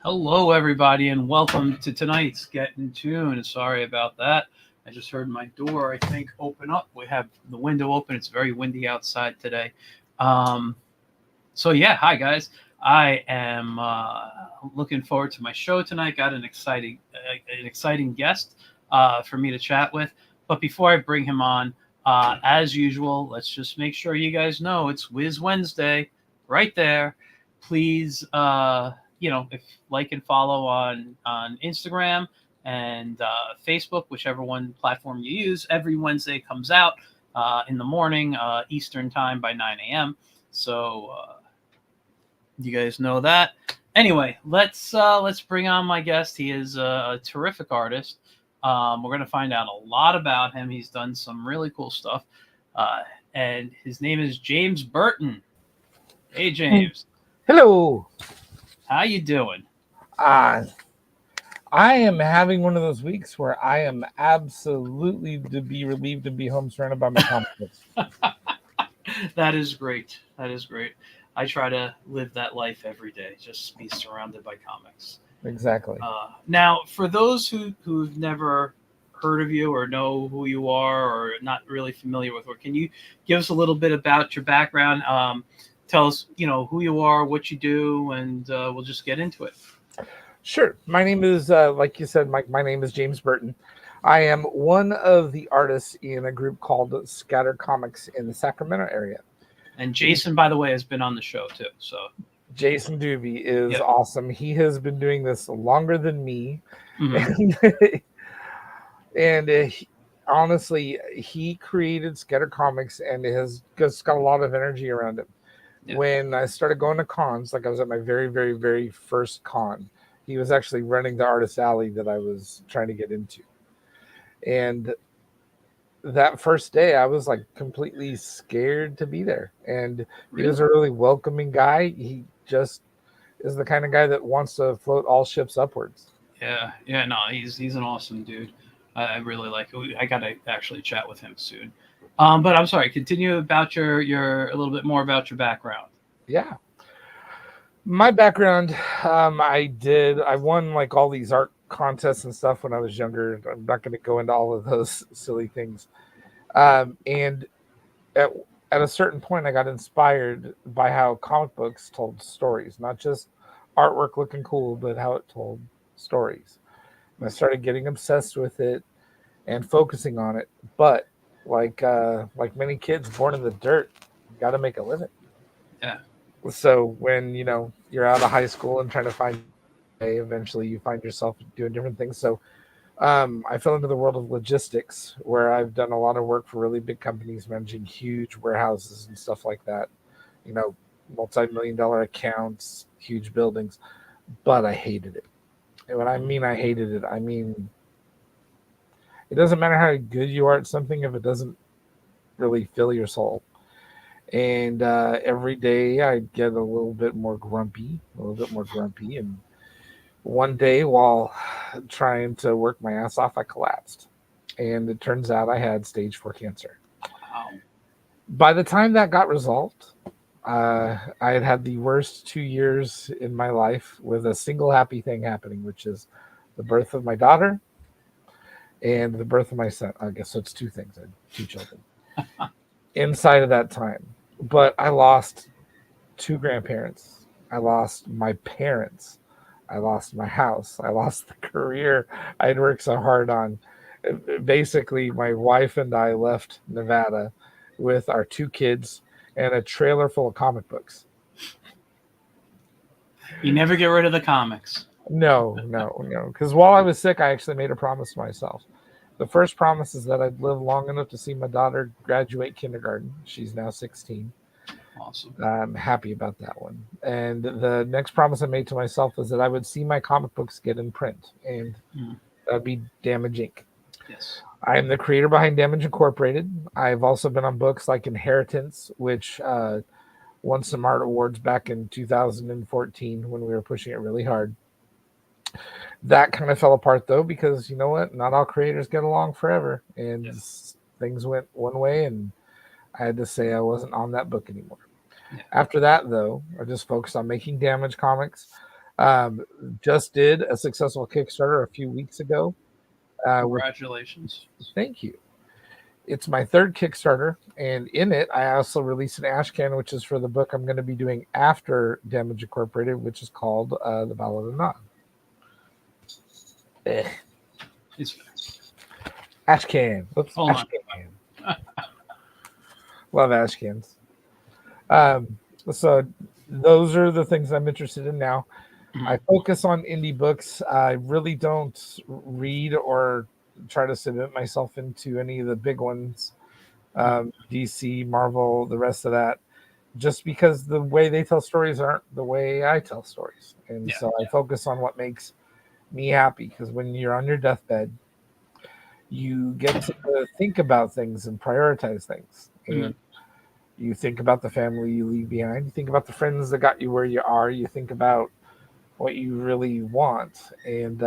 Hello, everybody, and welcome to tonight's Get in Tune. Sorry about that. I just heard my door, I think, open up. We have the window open. It's very windy outside today. Um, so, hi, guys. I am looking forward to my show tonight. Got an exciting guest for me to chat with. But before I bring him on, as usual, let's just make sure you guys know it's Wiz Wednesday right there. Please, if like and follow on Instagram and Facebook, whichever one platform you use. Every Wednesday comes out in the morning, Eastern time by 9 a.m. So you guys know that. Anyway, let's bring on my guest. He is a terrific artist. We're going to find out a lot about him. He's done some really cool stuff, and his name is James Burton. Hey, James, Hello. how you doing? Uh, I am having one of those weeks where I am absolutely to be relieved to be home surrounded by my comic books. That is great. That is great. I try to live that life every day, just be surrounded by comics. Exactly. Now, for those who've never heard of you or know who you are or not really familiar with, or can you give us a little bit about your background? Tell us, who you are, what you do, and we'll just get into it. Sure. My name is, like you said, Mike, my name is James Burton. I am one of the artists in a group called Scatter Comics in the Sacramento area. And Jason, by the way, has been on the show too. So Jason Doobie is Yep. awesome. He has been doing this longer than me. Mhm. And honestly, he created Scatter Comics and has just got a lot of energy around him. Yeah. When I started going to cons, like I was at my very, very, very first con, he was actually running the artist alley that I was trying to get into. And that first day, I was like completely scared to be there. And he was Really? a really welcoming guy. He just is the kind of guy that wants to float all ships upwards. Yeah. Yeah. No, he's an awesome dude. I really like it. I gotta actually chat with him soon. But I'm sorry. Continue about your a little bit more about your background. Yeah. My background, I won like all these art contests and stuff when I was younger. I'm not going to go into all of those silly things. And at, at a certain point, I got inspired by how comic books told stories, not just artwork looking cool, but how it told stories. And I started getting obsessed with it and focusing on it. But like many kids born in the dirt, you got to make a living. Yeah. So when you're out of high school and trying to find way, eventually you find yourself doing different things. So I fell into the world of logistics, where I've done a lot of work for really big companies, managing huge warehouses and stuff like that. You know, multi-million-dollar accounts, huge buildings. But I hated it. And when I mean I hated it, I mean it doesn't matter how good you are at something if it doesn't really fill your soul. And every day I'd get a little bit more grumpy. And one day, while trying to work my ass off, I collapsed. And it turns out I had stage 4 cancer. Wow. By the time that got resolved, I had had the worst 2 years in my life with a single happy thing happening, which is the birth of my daughter and the birth of my son. I guess so it's two things. I had two children inside of that time. But I lost two grandparents. I lost my parents. I lost my house. I lost the career I'd worked so hard on. Basically, my wife and I left Nevada with our two kids and a trailer full of comic books. You never get rid of the comics. No, no, no. Because while I was sick, I actually made a promise to myself. The first promise is that I'd live long enough to see my daughter graduate kindergarten. She's now 16. Awesome. I'm happy about that one. And the next promise I made to myself is that I would see my comic books get in print, and Mm. that'd be Damage Inc. Yes. I am the creator behind Damage Incorporated. I've also been on books like Inheritance, which won some art awards back in 2014 when we were pushing it really hard. That kind of fell apart though, because you know what? Not all creators get along forever, and Yeah. things went one way, and I had to say I wasn't on that book anymore. Yeah. After that, though, I just focused on making Damage comics. Um, just did a successful Kickstarter a few weeks ago. With Congratulations. Thank you. It's my third Kickstarter, and in it, I also released an ash can, which is for the book I'm going to be doing after Damage Incorporated, which is called The Ballad of Non. It's Ash can. Whoops. Hold Ash on. can. Love ash cans. So those are the things I'm interested in now. I focus on indie books. I really don't read or try to submit myself into any of the big ones, DC, Marvel, the rest of that, just because the way they tell stories aren't the way I tell stories. And so I focus on what makes me happy, because when you're on your deathbed, you get to think about things and prioritize things. And you think about the family you leave behind. You think about the friends that got you where you are. You think about what you really want. And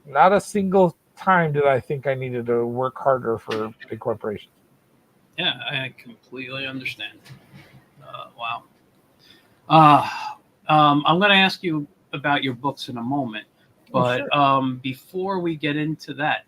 not a single time did I think I needed to work harder for big corporations. Yeah, I completely understand. Wow. I'm going to ask you about your books in a moment, but before we get into that,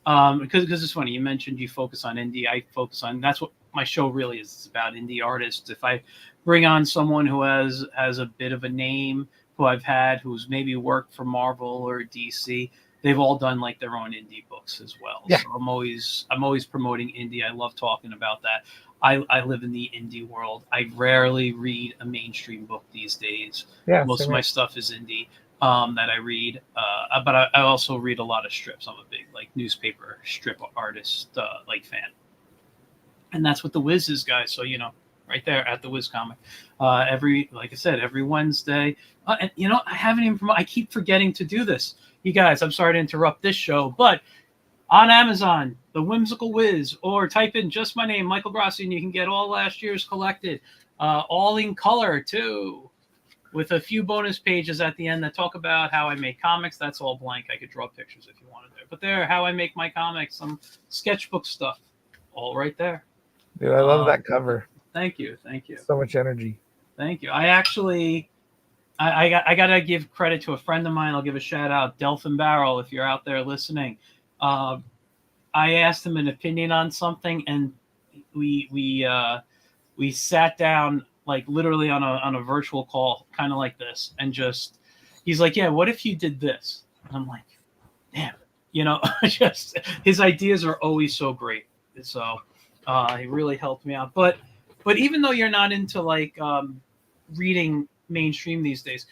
because it's funny, you mentioned you focus on indie. I focus on, that's what my show really is. It's about indie artists. If I bring on someone who has a bit of a name, who I've had, who's maybe worked for Marvel or DC, they've all done like their own indie books as well. Yeah. So I'm always promoting indie. I love talking about that. I live in the indie world. I rarely read a mainstream book these days. Yeah, most of my stuff is indie that I read, but I also read a lot of strips. I'm a big like newspaper strip artist like fan, and that's what the Wiz is, guys. So right there at the Wiz Comic, like I said, every Wednesday. And I haven't even I keep forgetting to do this, you guys. I'm sorry to interrupt this show, but on Amazon, The Whimsical Wiz, or type in just my name, Michael Grassi, and you can get all last year's collected, all in color too, with a few bonus pages at the end that talk about how I make comics. That's all blank. I could draw pictures if you wanted to, but there, how I make my comics, some sketchbook stuff, all right there. Dude, I love that cover. Thank you. So much energy. Thank you. I actually, I gotta give credit to a friend of mine. I'll give a shout out, Delphin Barrel, if you're out there listening. I asked him an opinion on something, and we sat down like literally on a virtual call, kind of like this, and just he's like, "Yeah, what if you did this?" And I'm like, "Damn, just his ideas are always so great." So he really helped me out. But even though you're not into like reading mainstream these days,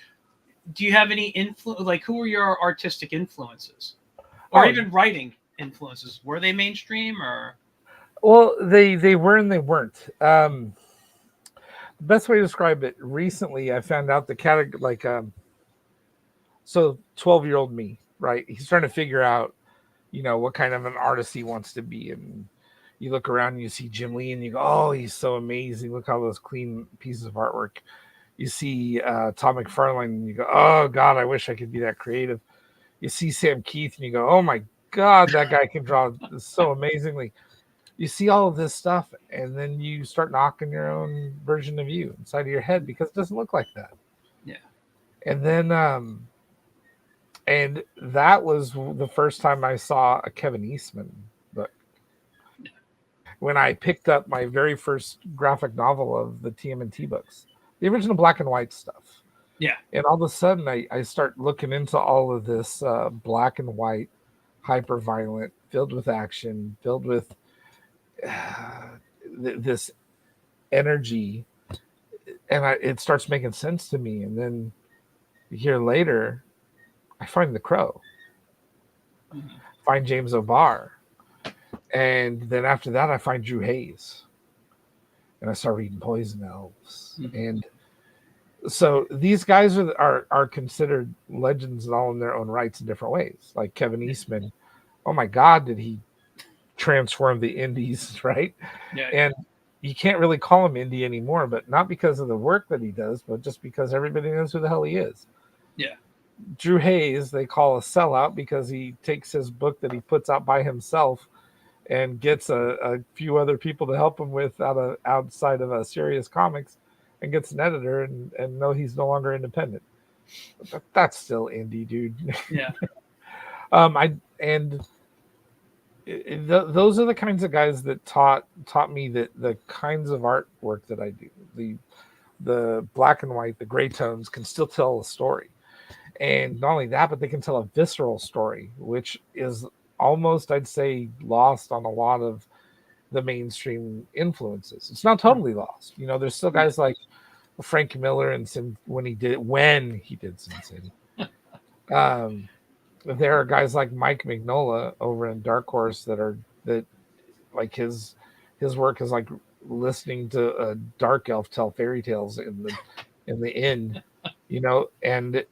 do you have any influence? Like, who are your artistic influences, or even writing influences? Were they mainstream or? Well, they were and they weren't. The best way to describe it, recently I found out the category, like so 12-year-old me, right? He's trying to figure out, what kind of an artist he wants to be. And you look around and you see Jim Lee and you go, oh, he's so amazing. Look how those clean pieces of artwork. You see Todd McFarlane and you go, oh God, I wish I could be that creative. You see Sam Keith and you go, oh my God, that guy can draw so amazingly. You see all of this stuff, and then you start knocking your own version of you inside of your head because it doesn't look like that. Yeah. And then, and that was the first time I saw a Kevin Eastman book. Yeah. When I picked up my very first graphic novel of the TMNT books, the original black and white stuff. Yeah. And all of a sudden, I start looking into all of this black and white, hyper violent, filled with action, filled with this energy, and it starts making sense to me. And then a year later, I find The Crow, find James O'Barr, and then after that, I find Drew Hayes, and I start reading Poison Elves. And so these guys are considered legends all in their own rights in different ways. Like Kevin Eastman, oh my God, did he transform the indies, right? Yeah. And you can't really call him indie anymore, but not because of the work that he does, but just because everybody knows who the hell he is. Yeah. Drew Hayes, they call a sellout because he takes his book that he puts out by himself and gets a few other people to help him with outside of a Serious Comics, and gets an editor, and no, he's no longer independent. That's still indie, dude. Yeah. I and those are the kinds of guys that taught me that the kinds of artwork that I do, the black and white, the gray tones, can still tell a story. And not only that, but they can tell a visceral story, which is almost, I'd say, lost on a lot of the mainstream influences. It's not totally lost. You know, there's still guys like Frank Miller and when he did Sin City. There are guys like Mike Mignola over in Dark Horse that like his work is like listening to a dark elf tell fairy tales in the inn, you know, and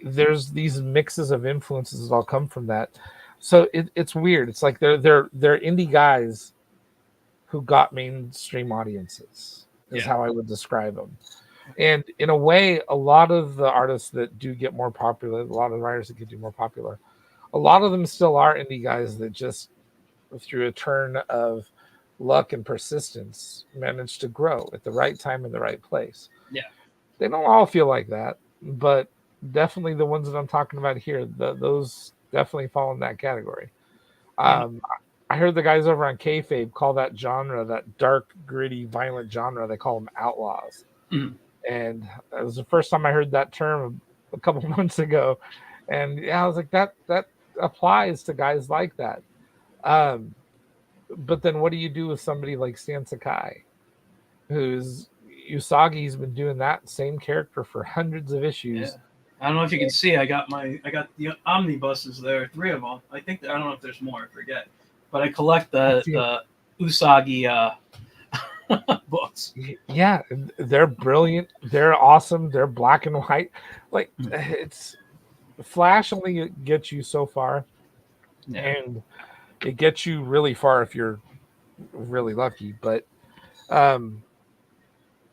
there's these mixes of influences that all come from that. So it's weird. It's like they're indie guys who got mainstream audiences is how I would describe them. And in a way, a lot of the artists that do get more popular, a lot of the writers that get more popular, a lot of them still are indie guys that just through a turn of luck and persistence managed to grow at the right time in the right place. Yeah. They don't all feel like that, but definitely the ones that I'm talking about here, those definitely fall in that category. I heard the guys over on Kayfabe call that genre, that dark, gritty, violent genre, they call them outlaws. Mm. And it was the first time I heard that term a couple months ago. And yeah, I was like, that applies to guys like that. But then what do you do with somebody like Stan Sakai, who's Usagi's been doing that same character for hundreds of issues? Yeah. I don't know if you can see. I got the omnibuses there, 3 of them. I think I don't know if there's more. I forget. But I collect the Usagi books. Yeah, they're brilliant. They're awesome. They're black and white. Like it's Flash only gets you so far, and it gets you really far if you're really lucky. But I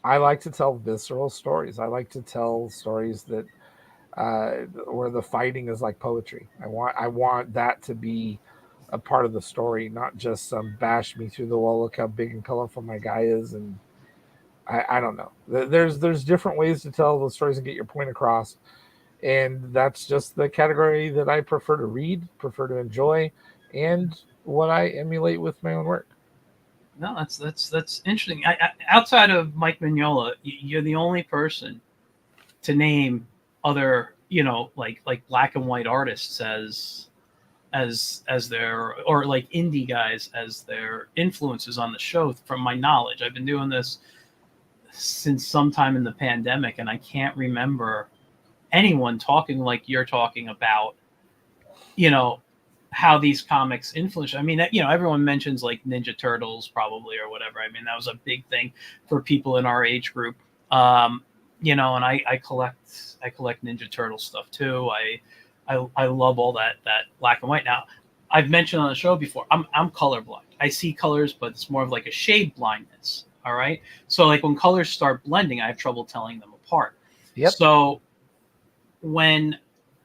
like to tell visceral stories. I like to tell stories that where the fighting is like poetry. I want that to be a part of the story, not just some bash me through the wall. Look how big and colorful my guy is, and I don't know. There's different ways to tell those stories and get your point across, and that's just the category that I prefer to read, prefer to enjoy, and what I emulate with my own work. No, that's interesting. Outside of Mike Mignola, you're the only person to name other, like black and white artists as their, or like indie guys as their influences on the show. From my knowledge, I've been doing this since sometime in the pandemic, and I can't remember anyone talking like you're talking about, how these comics influence. I mean, everyone mentions like Ninja Turtles probably or whatever. I mean, that was a big thing for people in our age group. And I collect Ninja Turtle stuff too. I love all that black and white. Now, I've mentioned on the show before, I'm colorblind. I see colors, but it's more of like a shade blindness. All right. So like when colors start blending, I have trouble telling them apart. Yep. So when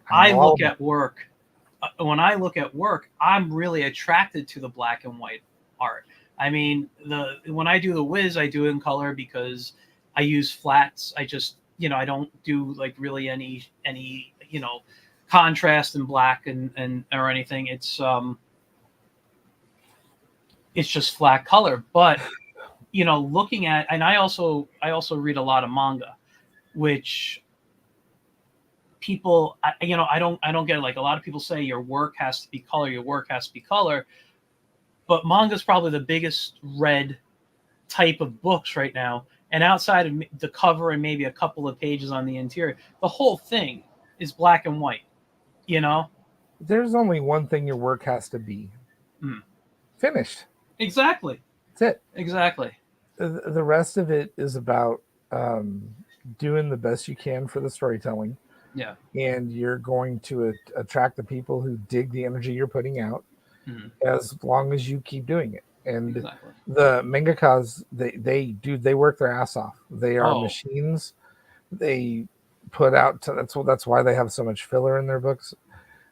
I look at work, I'm really attracted to the black and white art. I mean, when I do the Wiz, I do it in color because I use flats. I just, I don't do like really any contrast in black and or anything. It's just flat color. But looking at, and I also read a lot of manga, which people, I don't get it. Like a lot of people say your work has to be color, but manga is probably the biggest read type of books right now. And outside of the cover and maybe a couple of pages on the interior, the whole thing is black and white. There's only one thing your work has to be: finished. Exactly. That's it. Exactly. The rest of it is about doing the best you can for the storytelling. Yeah. And you're going to attract the people who dig the energy you're putting out, as long as you keep doing it. And the mangakas, they work their ass off. They are machines. They put out that's why they have so much filler in their books,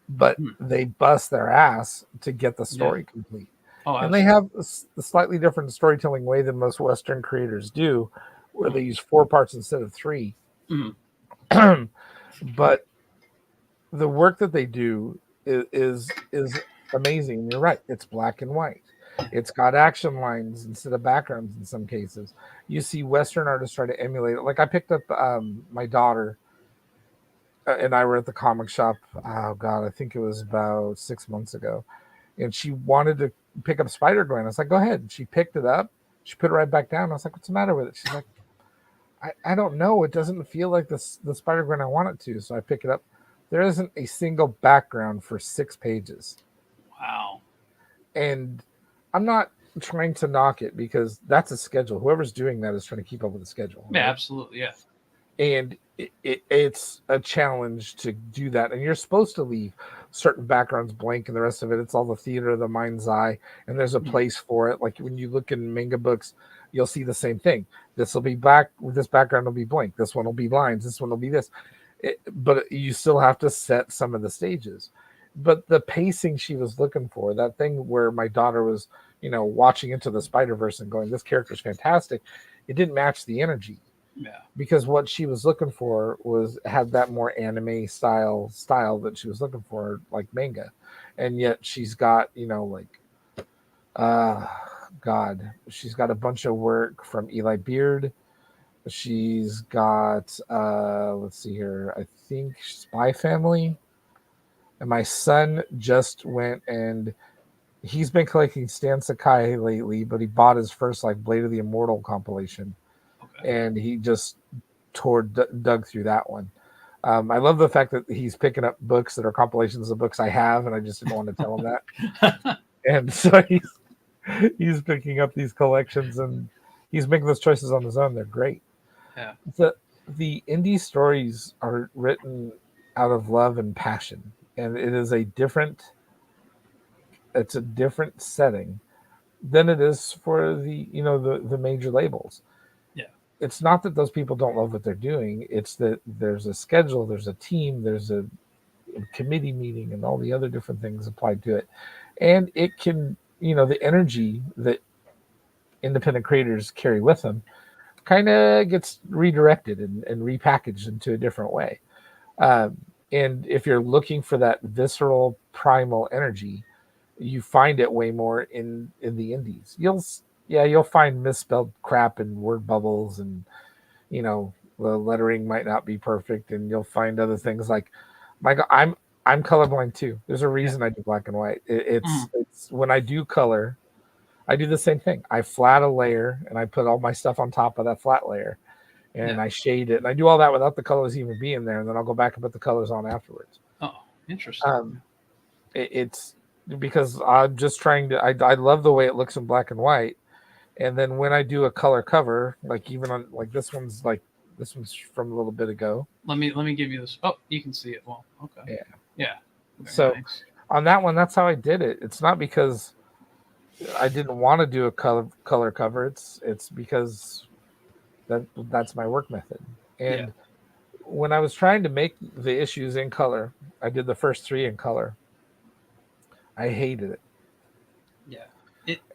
but they bust their ass to get the story complete. And they have a slightly different storytelling way than most Western creators do, where they use 4 parts instead of 3. but the work that they do is amazing. You're right. It's black and white. It's got action lines instead of backgrounds in some cases. You see Western artists try to emulate it. Like I picked up my daughter and I were at the comic shop. Oh God, I think it was about 6 months ago, and she wanted to pick up Spider Gwen. I was like, "Go ahead." And she picked it up. She put it right back down. I was like, "What's the matter with it?" She's like, I don't know. It doesn't feel like the Spider Gwen I want it to." So I pick it up. There isn't a single background for 6 pages, Wow. and I'm not trying to knock it because that's a schedule. Whoever's doing that is trying to keep up with the schedule. Yeah, Right? absolutely. Yeah. And it's a challenge to do that, and you're supposed to leave certain backgrounds blank and the rest of it, it's all the theater of the mind's eye, and there's a place for it. Like when you look in manga books, you'll see the same thing. This will be black, this background will be blank, this one will be lines, this one will be this. But you still have to set some of the stages. But the pacing she was looking for, that thing where my daughter was watching into the Spider-Verse and going, this character's fantastic, it didn't match the energy. Yeah. Because what she was looking for had that more anime style that she was looking for, like manga, and yet she's got God, she's got a bunch of work from Eli Beard. She's got let's see here, I think Spy Family, and my son just went and he's been collecting Stan Sakai lately, but he bought his first like Blade of the Immortal compilation. And he just dug through that one. I love the fact that he's picking up books that are compilations of books I have, and I just didn't want to tell him that. And so he's picking up these collections, and he's making those choices on his own. They're great. Yeah. The indie stories are written out of love and passion, and it's a different setting than it is for the major labels. It's not that those people don't love what they're doing. It's that there's a schedule, there's a team, there's a committee meeting, and all the other different things applied to it. And it can, the energy that independent creators carry with them kind of gets redirected and repackaged into a different way. And if you're looking for that visceral, primal energy, you find it way more in the indies. You'll find misspelled crap and word bubbles, and the lettering might not be perfect, and you'll find other things like, I'm colorblind too. There's a reason I do black and white. It's when I do color, I do the same thing. I flat a layer and I put all my stuff on top of that flat layer, and I shade it, and I do all that without the colors even being there, and then I'll go back and put the colors on afterwards. Oh, interesting. It's because I'm just trying to. I love the way it looks in black and white. And then when I do a color cover, like even on like this one's from a little bit ago. Let me give you this. Oh, you can see it. Well, okay. Yeah. So nice. On that one, that's how I did it. It's not because I didn't want to do a color cover. It's because that's my work method. And when I was trying to make the issues in color, I did the first 3 in color. I hated it. Yeah.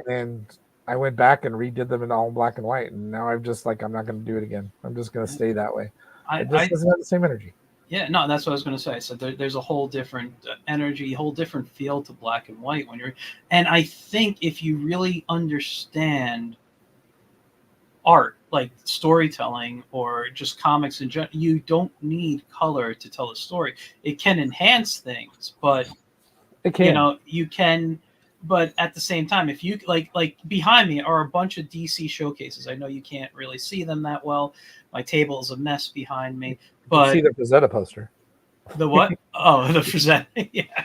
And I went back and redid them in all black and white, and now I'm just like, I'm not going to do it again. I'm just going to stay that way. It just doesn't have the same energy. Yeah, no, that's what I was going to say. So there's a whole different energy, whole different feel to black and white and I think if you really understand art, like storytelling or just comics in general, you don't need color to tell a story. It can enhance things, but it can. You can. But at the same time, if you like behind me are a bunch of DC showcases. I know you can't really see them that well. My table is a mess behind me. But you see the Frazetta poster. The what? Oh, the Frazetta. Yeah.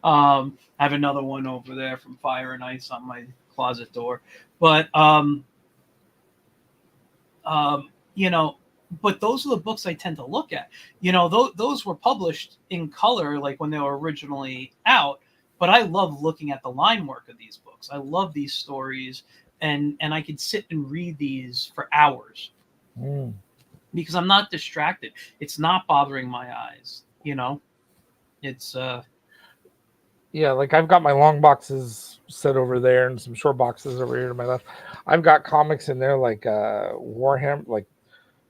I have another one over there from Fire and Ice on my closet door. But but those are the books I tend to look at. Those were published in color, like when they were originally out. But I love looking at the line work of these books. I love these stories, and I could sit and read these for hours because I'm not distracted. It's not bothering my eyes. It's like I've got my long boxes set over there and some short boxes over here to my left. I've got comics in there like Warhammer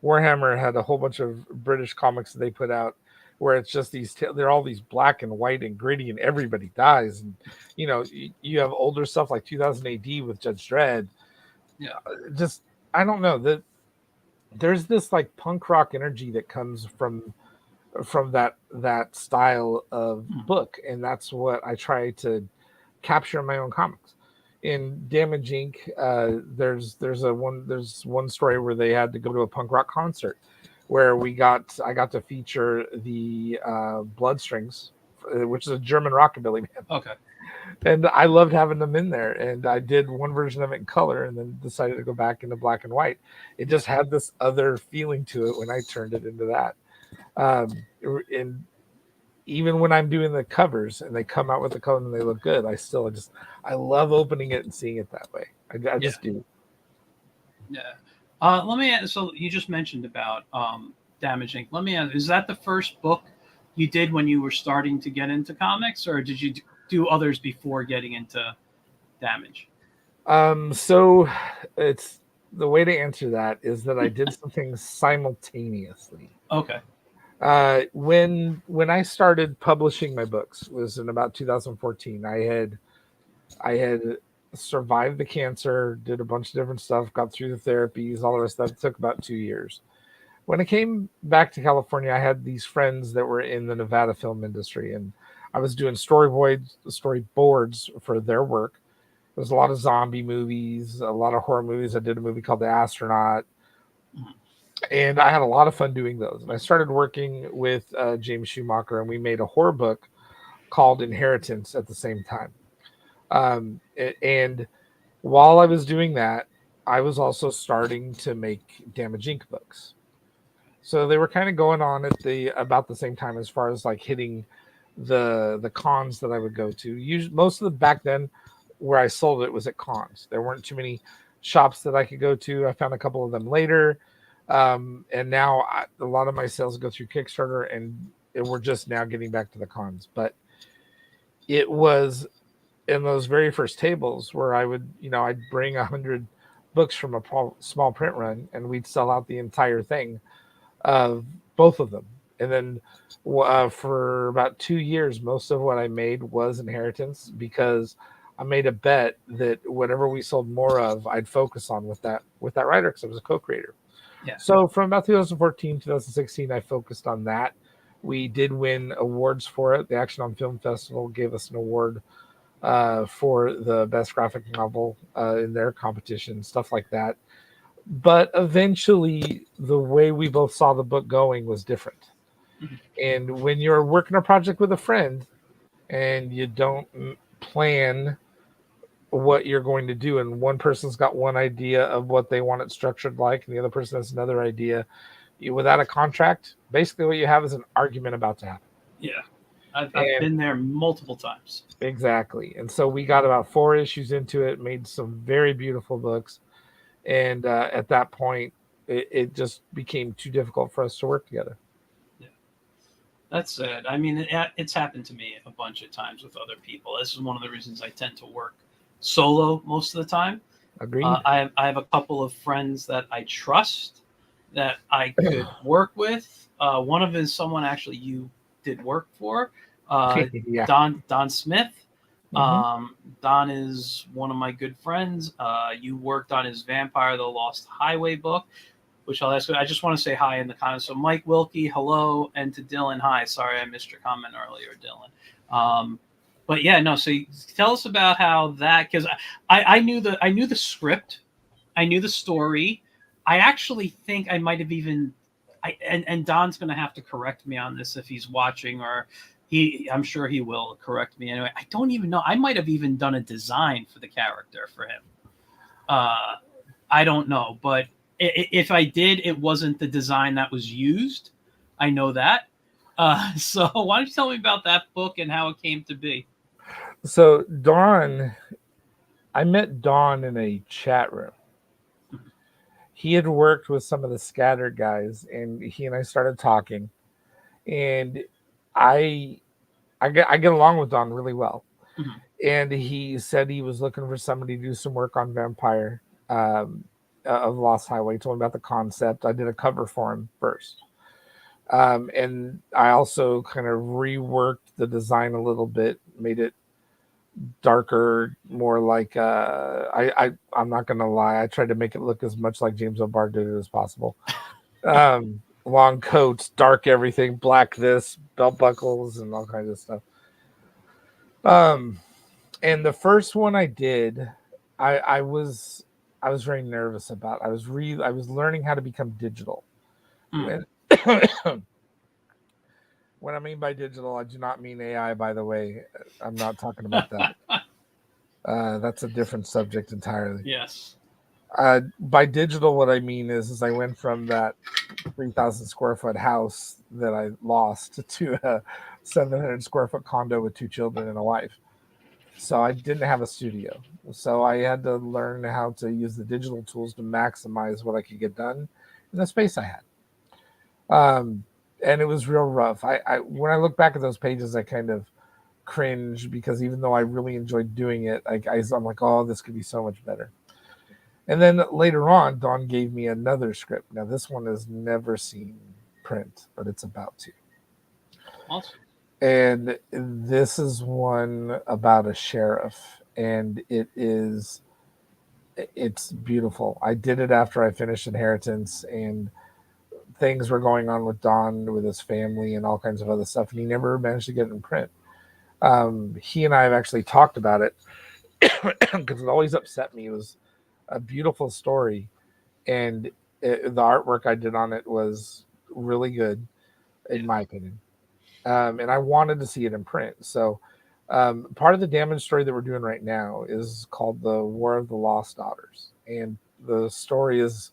Warhammer had a whole bunch of British comics that they put out where it's just they're all these black and white and gritty and everybody dies. And, you have older stuff like 2000 AD with Judge Dredd. Yeah. Just, I don't know, that there's this like punk rock energy that comes from that style of book, and that's what I try to capture in my own comics. In Damage Inc., there's one story where they had to go to a punk rock concert where I got to feature the Bloodstrings, which is a German rockabilly band. Okay. And I loved having them in there. And I did one version of it in color and then decided to go back into black and white. It just had this other feeling to it when I turned it into that. And even when I'm doing the covers and they come out with the color and they look good, I love opening it and seeing it that way. I just do. Yeah. Let me ask, so you just mentioned about Damage Inc. Let me ask, is that the first book you did when you were starting to get into comics, or did you do others before getting into Damage? So it's the way to answer that is that I did some things simultaneously. Okay. When I started publishing my books was in about 2014. I had survived the cancer, did a bunch of different stuff, got through the therapies, all the rest of that. It took about 2 years. When I came back to California, I had these friends that were in the Nevada film industry, and I was doing storyboards for their work. There's a lot of zombie movies, a lot of horror movies. I did a movie called The Astronaut, and I had a lot of fun doing those. And I started working with James Schumacher, and we made a horror book called Inheritance at the same time. And while I was doing that, I was also starting to make Damage Inc. books. So they were kind of going on at about the same time as far as like hitting the cons that I would go to. Most of the back then where I sold it was at cons. There weren't too many shops that I could go to. I found a couple of them later. And now a lot of my sales go through Kickstarter, and we're just now getting back to the cons. But it was in those very first tables where I'd bring 100 books from a small print run, and we'd sell out the entire thing of both of them. And then for about 2 years, most of what I made was Inheritance, because I made a bet that whatever we sold more of, I'd focus on with that writer, because I was a co-creator. Yeah. So from about 2014, 2016, I focused on that. We did win awards for it. The Action on Film Festival gave us an award for the best graphic novel in their competition, stuff like that. But eventually, the way we both saw the book going was different. Mm-hmm. And when you're working a project with a friend and you don't plan what you're going to do, and one person's got one idea of what they want it structured like, and the other person has another idea, without a contract, basically what you have is an argument about to happen. Yeah. I've been there multiple times. Exactly. And so we got about 4 issues into it, made some very beautiful books. And at that point, it just became too difficult for us to work together. Yeah, that's sad. I mean, it's happened to me a bunch of times with other people. This is one of the reasons I tend to work solo most of the time. Agreed. I have a couple of friends that I trust that I could work with. One of them is someone actually you did work for, Yeah. Don Smith. Don is one of my good friends. You worked on his Vampire the Lost Highway book, which I'll ask you. I just want to say hi in the comments. So Mike Wilkie, hello, and to Dylan, hi. Sorry I missed your comment earlier, Dylan. But yeah, no. So tell us about how that, because I knew the script, I knew the story. I actually think I might have even, and Don's going to have to correct me on this if he's watching, or I'm sure he will correct me anyway. I don't even know. I might have even done a design for the character for him. I don't know, but if I did, it wasn't the design that was used. I know that. So why don't you tell me about that book and how it came to be? So I met Don in a chat room. He had worked with some of the Scattered guys, and he and I started talking. And I get along with Don really well. Mm-hmm. And he said he was looking for somebody to do some work on Vampire. of Lost Highway. Told him about the concept. I did a cover for him first. And I also kind of reworked the design a little bit, made it darker, more like I'm not gonna lie, I tried to make it look as much like James O'Barr did it as possible. Long coats, dark everything, black this, belt buckles, and all kinds of stuff. And the first one I did, I was very nervous about. I was learning how to become digital. When When I mean by digital, I do not mean AI, by the way. I'm not talking about that. That's a different subject entirely. Yes. By digital, what I mean is I went from that 3,000 square foot house that I lost to a 700 square foot condo with 2 children and a wife. So I didn't have a studio. So I had to learn how to use the digital tools to maximize what I could get done in the space I had. And it was real rough. I when I look back at those pages, I kind of cringe because even though I really enjoyed doing it, I'm like, oh, this could be so much better. And then later on, Dawn gave me another script. Now this one has never seen print, but it's about to. Awesome. And this is one about a sheriff, and it's beautiful. I did it after I finished Inheritance, and things were going on with Don, with his family, and all kinds of other stuff, and he never managed to get it in print. He and I have actually talked about it because it always upset me. It was a beautiful story, and the artwork I did on it was really good, in my opinion. And I wanted to see it in print. So part of the Damage story that we're doing right now is called The War of the Lost Daughters. And the story is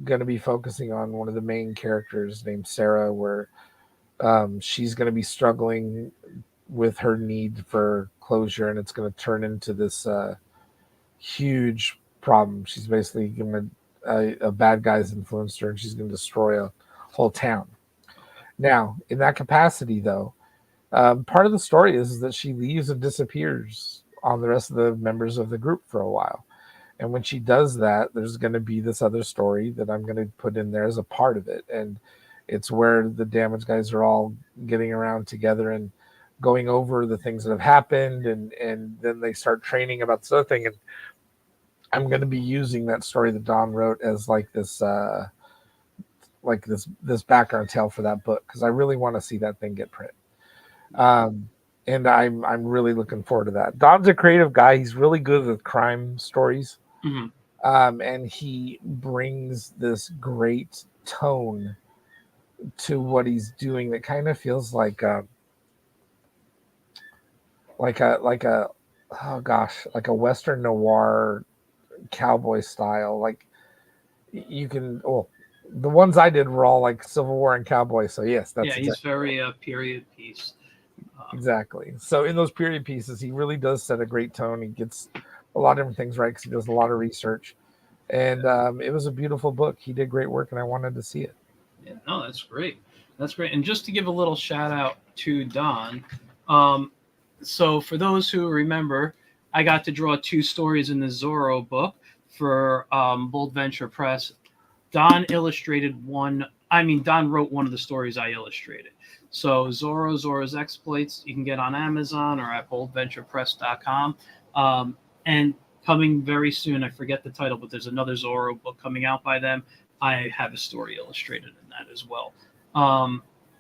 going to be focusing on one of the main characters named Sarah, where she's going to be struggling with her need for closure, and it's going to turn into this huge problem. She's basically going to, a bad guy's influenced her, and she's going to destroy a whole town. Now, in that capacity, though, part of the story is that she leaves and disappears on the rest of the members of the group for a while. And when she does that, there's going to be this other story that I'm going to put in there as a part of it. And it's where the Damage guys are all getting around together and going over the things that have happened. And then they start training about this other thing. And I'm going to be using that story that Don wrote as like this background tale for that book, because I really want to see that thing get print. And I'm really looking forward to that. Don's a creative guy. He's really good with crime stories. Mm-hmm. And he brings this great tone to what he's doing that kind of feels like a Western noir cowboy style. Like you can, the ones I did were all like Civil War and cowboy. So yes, that's he's very period piece. Exactly. So in those period pieces, he really does set a great tone. He gets a lot of different things right because he does a lot of research. And it was a beautiful book. He did great work, and I wanted to see it. Yeah, no, that's great. That's great. And just to give a little shout out to Don. So for those who remember, I got to draw 2 stories in the Zorro book for Bold Venture Press. Don illustrated one. Don wrote one of the stories I illustrated. So Zorro's Exploits, you can get on Amazon or at boldventurepress.com. And coming very soon, I forget the title, but there's another Zorro book coming out by them. I have a story illustrated in that as well.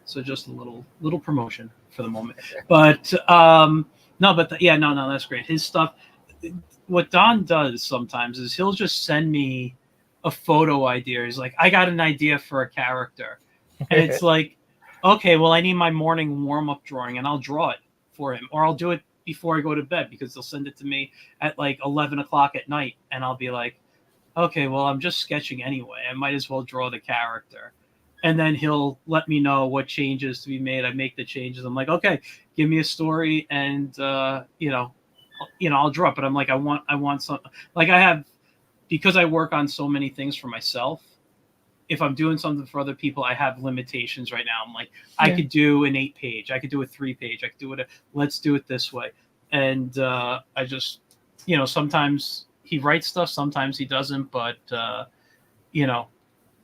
So just a little promotion for the moment. But no, that's great. His stuff, what Don does sometimes is he'll just send me a photo idea. He's like, I got an idea for a character. And it's like, okay, well, I need my morning warm-up drawing, and I'll draw it for him. Or I'll do it before I go to bed because they'll send it to me at like 11 o'clock at night. And I'll be like, okay, well, I'm just sketching anyway. I might as well draw the character. And then he'll let me know what changes to be made. I make the changes. I'm like, okay, give me a story, and I'll draw it. But I'm like, I want something. Like because I work on so many things for myself. If I'm doing something for other people, I have limitations right now. I'm like, I could do an 8-page, I could do a 3-page, I could do it. Let's do it this way. And I just, sometimes he writes stuff, sometimes he doesn't. But you know,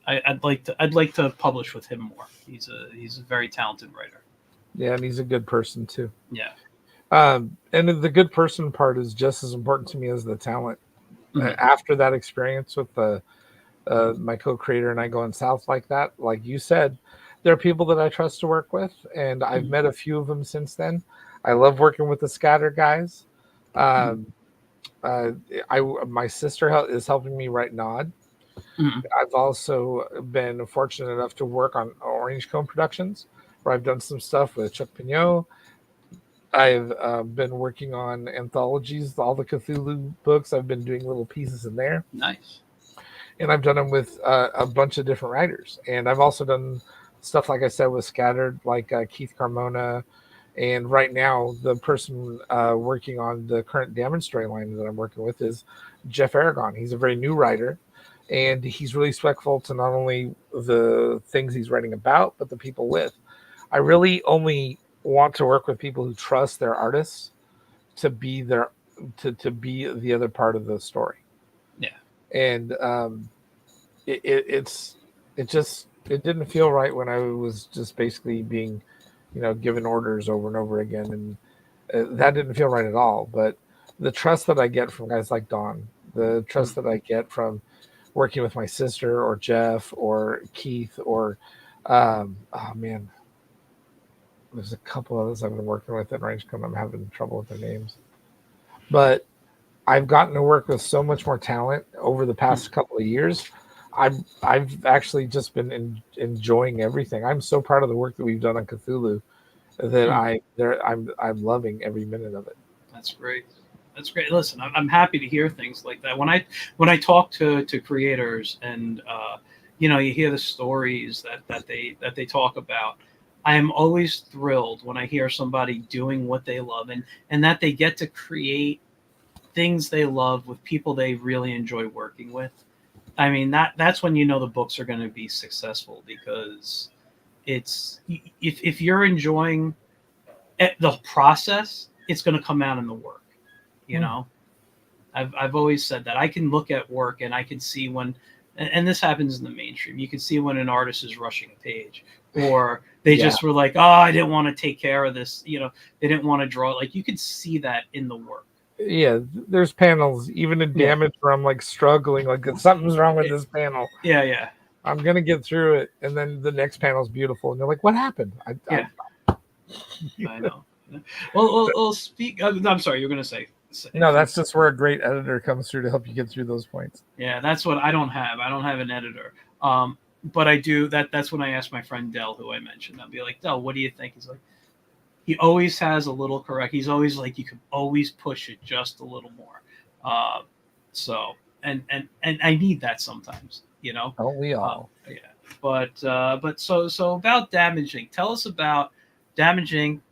I'd like to publish with him more. He's a very talented writer. Yeah, and he's a good person too. Yeah. And the good person part is just as important to me as the talent. Mhm. After that experience with the my co-creator and I going south like that, like you said, there are people that I trust to work with, and I've Mhm. met a few of them since then. I love working with the scatter guys. Mhm. Um, uh, my sister is helping me write Nod. Mhm. I've also been fortunate enough to work on Orange Cone Productions, where I've done some stuff with Chuck Pignot. I've been working on anthologies, all the Cthulhu books. I've been doing little pieces in there, Nice. and I've done them with a bunch of different writers. And I've also done stuff, like I said, with Scattered, like Keith Carmona. And right now, the person working on the current Damage storyline that I'm working with is Jeff Aragon. He's a very new writer, and he's really respectful to not only the things he's writing about, but the people with. I really only want to work with people who trust their artists to be their to be the other part of the story. Yeah. And it's it just it didn't feel right when I was just basically being, given orders over and over again, and that didn't feel right at all. But the trust that I get from guys like Don, the trust Mhm. that I get from working with my sister or Jeff or Keith or oh man, there's a couple others I've been working with at Rangecon. I'm having trouble with their names, but I've gotten to work with so much more talent over the Mhm. past couple of years. I've actually just been enjoying everything. I'm so proud of the work that we've done on Cthulhu that Mhm. I'm loving every minute of it. That's great. That's great. Listen, I'm happy to hear things like that. When I talk to creators and you hear the stories that they talk about, I am always thrilled when I hear somebody doing what they love and that they get to create things they love with people they really enjoy working with. I mean that's when you know the books are going to be successful because it's if you're enjoying the process, it's going to come out in the work. You Hmm. know, I've always said that I can look at work and I can see when, and this happens in the mainstream. You can see when an artist is rushing a page, or they Yeah, just were like, "Oh, I didn't want to take care of this." They didn't want to draw. Like you could see that in the work. yeah. There's panels even in Yeah, Damage where I'm like struggling, like something's wrong with this panel. yeah, yeah, I'm gonna get through it, and then the next panel's beautiful, and they're like, "What happened?" yeah. I know. Well speak. I'm sorry, you're gonna say No, that's just where a great editor comes through to help you get through those points. Yeah, that's what I don't have. I don't have an editor. But I do that. That's when I ask my friend Dell, who I mentioned. I'll be like, Dell, what do you think? He's like, he always has a little correct. He's always like, you can always push it just a little more. Uh, so and I need that sometimes, Don't we all? Yeah. But so about damaging. Tell us about damaging.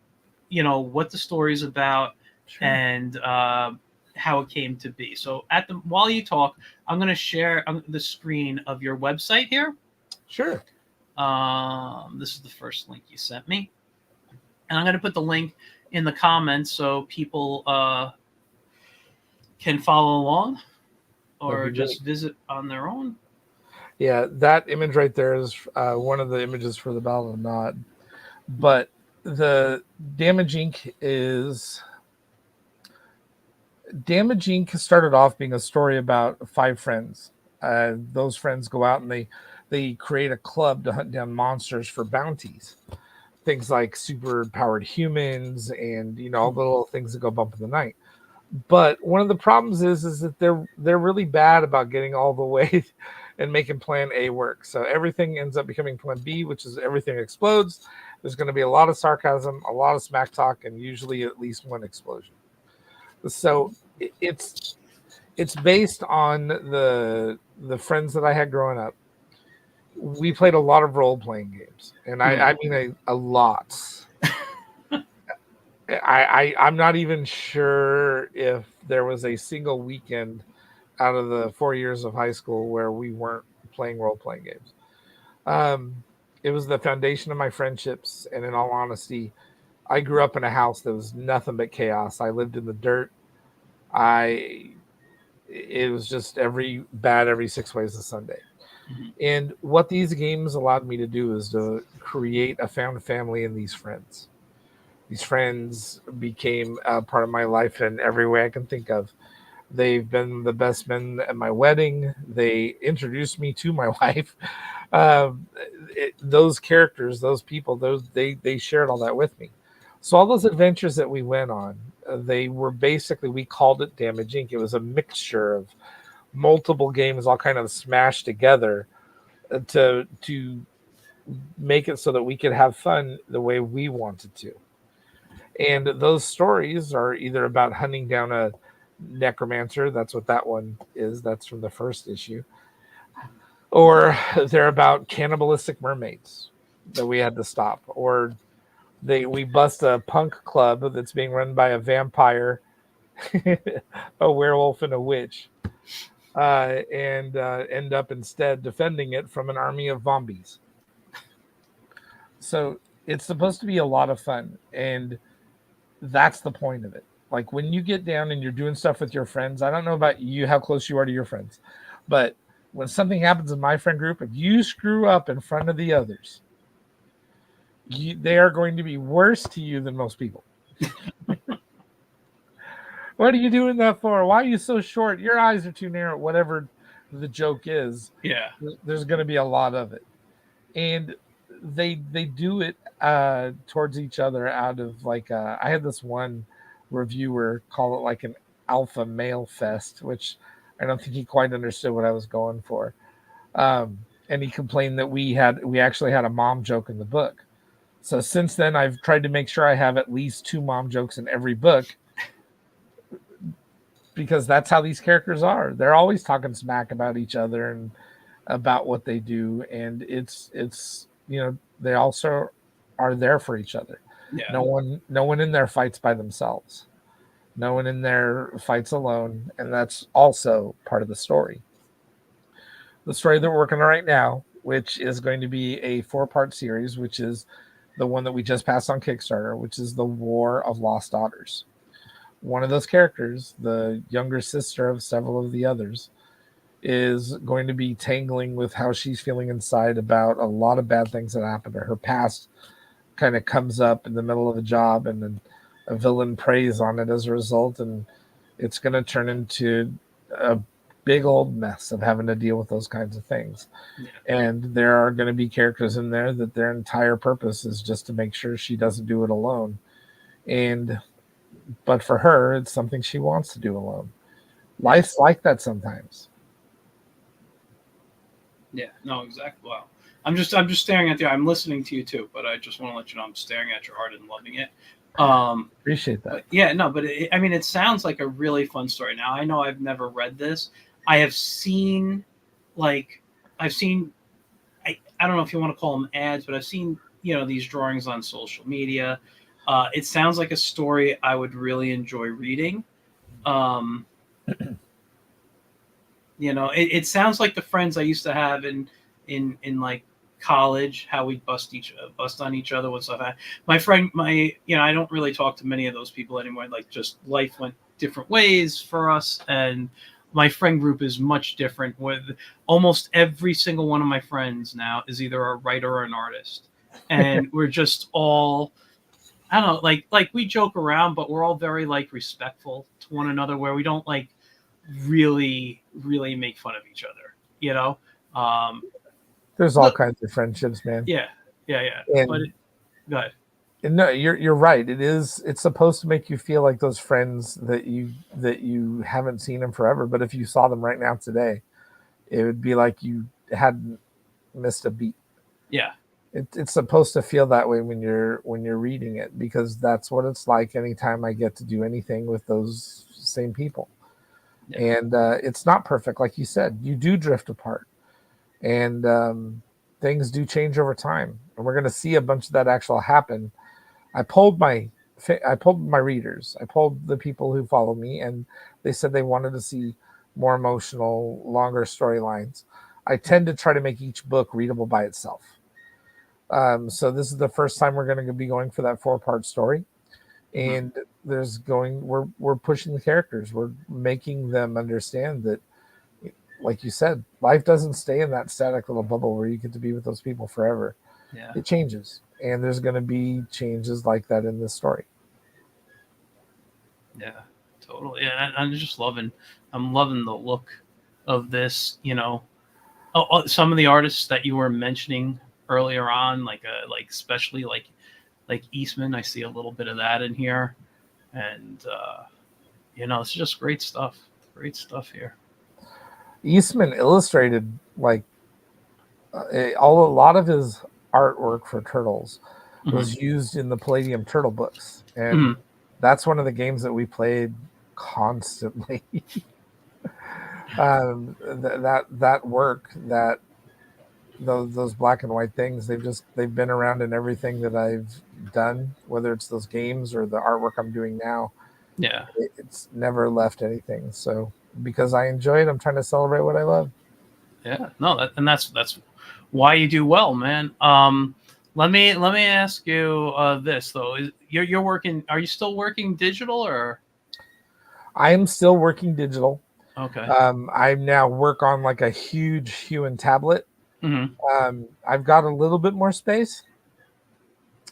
What the story's about Sure, and how it came to be. So while you talk, I'm going to share the screen of your website here. sure. This is the first link you sent me, and I'm going to put the link in the comments so people can follow along That'd or be great. just visit on their own. Yeah, that image right there is one of the images for the Battle of Nod. But the Damage Inc. is Damage Inc. started off being a story about five friends. Those friends go out and they create a club to hunt down monsters for bounties. Things like super powered humans and all the little things that go bump in the night. But one of the problems is that they're really bad about getting all the way and making plan A work. So everything ends up becoming plan B, which is everything explodes. There's going to be a lot of sarcasm, a lot of smack talk, and usually at least one explosion. So it's based on the friends that I had growing up. We played a lot of role playing games, and I mean a lot. I'm not even sure if there was a single weekend out of the 4 years of high school where we weren't playing role playing games. Um, it was the foundation of my friendships, and in all honesty, I grew up in a house that was nothing but chaos. I lived in the dirt. I It was just every 6 ways of Sunday. Mhm. And what these games allowed me to do is to create a found family in these friends. These friends became a part of my life in every way I can think of. They've been the best men at my wedding. They introduced me to my wife. Um, those characters, those people, they shared all that with me. So all those adventures that we went on, they were basically, we called it Damage Inc. It was a mixture of multiple games all kind of smashed together to make it so that we could have fun the way we wanted to. And those stories are either about hunting down a necromancer, that's what that one is, that's from the first issue, or they're about cannibalistic mermaids that we had to stop, or we bust a punk club that's being run by a vampire, a werewolf, and a witch, and end up instead defending it from an army of zombies. So it's supposed to be a lot of fun, and that's the point of it. Like when you get down and you're doing stuff with your friends, I don't know about you, how close you are to your friends, but when something happens in my friend group, if you screw up in front of the others, they are going to be worse to you than most people. What are you doing that for? Why are you so short? Your eyes are too narrow. Whatever the joke is, Yeah. there's going to be a lot of it, and they do it towards each other out of like I had this one reviewer call it like an alpha male fest, which I don't think he quite understood what I was going for. And he complained that we actually had a mom joke in the book. So since then, I've tried to make sure I have at least 2 mom jokes in every book because that's how these characters are. They're always talking smack about each other and about what they do, and it's they also are there for each other. Yeah. No one in there fights by themselves. No one in there fights alone, and that's also part of the story. The story that we're working on right now, which is going to be a 4-part series, which is the one that we just passed on Kickstarter, which is the War of Lost Daughters. One of those characters, the younger sister of several of the others, is going to be tangling with how she's feeling inside about a lot of bad things that happened to her. Her past kind of comes up in the middle of a job, and then a villain preys on it as a result, and it's going to turn into a big old mess of having to deal with those kinds of things. Yeah. And there are going to be characters in there that their entire purpose is just to make sure she doesn't do it alone. And but for her, it's something she wants to do alone. Life's like that sometimes. Yeah. No, exactly. Wow. I'm just staring at you. I'm listening to you too, but I just want to let you know I'm staring at your art and loving it. Appreciate that. But yeah, no, but I mean, it sounds like a really fun story. Now, I know I've never read this. I have seen, like, I've seen, I don't know if you want to call them ads, but I've seen, these drawings on social media. It sounds like a story I would really enjoy reading. Um, it sounds like the friends I used to have in like college, how we bust on each other with stuff. My friend, I don't really talk to many of those people anymore. Like, just life went different ways for us, and my friend group is much different. With almost every single one of my friends now is either a writer or an artist, and we're just all, I don't know, like we joke around, but we're all very like respectful to one another, where we don't like really make fun of each other, um There's all look, kinds of friendships, man. yeah, but And, go ahead. and no, you're right. It's supposed to make you feel like those friends that you haven't seen in forever. But if you saw them right now today, it would be like you hadn't missed a beat. Yeah. It's supposed to feel that way when you're reading it, because that's what it's like anytime I get to do anything with those same people. Yeah. And it's not perfect, like you said. You do drift apart, and things do change over time, and we're going to see a bunch of that actual happen. I polled my readers. I polled the people who follow me, and they said they wanted to see more emotional, longer storylines. I tend to try to make each book readable by itself. So this is the first time we're going to be going for that 4-part story, Mhm. and we're pushing the characters. We're making them understand that like you said, life doesn't stay in that static little bubble where you get to be with those people forever. Yeah. It changes, and there's going to be changes like that in this story. Yeah, totally. Yeah, I'm just I'm loving the look of this. Some of the artists that you were mentioning earlier on, like especially like Eastman. I see a little bit of that in here, and it's just great stuff. Great stuff here. Eastman illustrated like a lot of his artwork for Turtles was used in the Palladium Turtle books, and that's one of the games that we played constantly. That work, those black and white things, they've been around in everything that I've done, whether it's those games or the artwork I'm doing now. Yeah, It's never left anything. So because I enjoy it, I'm trying to celebrate what I love. yeah. No, that's why you do well, man. Let me ask you this though: you're working? Are you still working digital or? I am still working digital. Okay. I now work on like a huge Human tablet. I've got a little bit more space,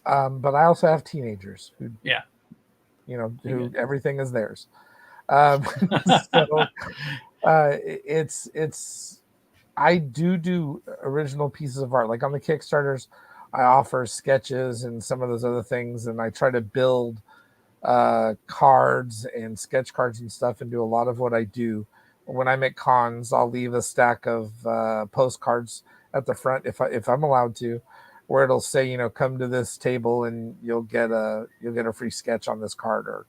but I also have teenagers who, Yeah. who everything is theirs. So it's I do original pieces of art. Like on the Kickstarters, I offer sketches and some of those other things, and I try to build cards and sketch cards and stuff, and do a lot of what I do. When I'm at cons, I'll leave a stack of postcards at the front if I'm allowed to, where it'll say, come to this table and you'll get a free sketch on this card, or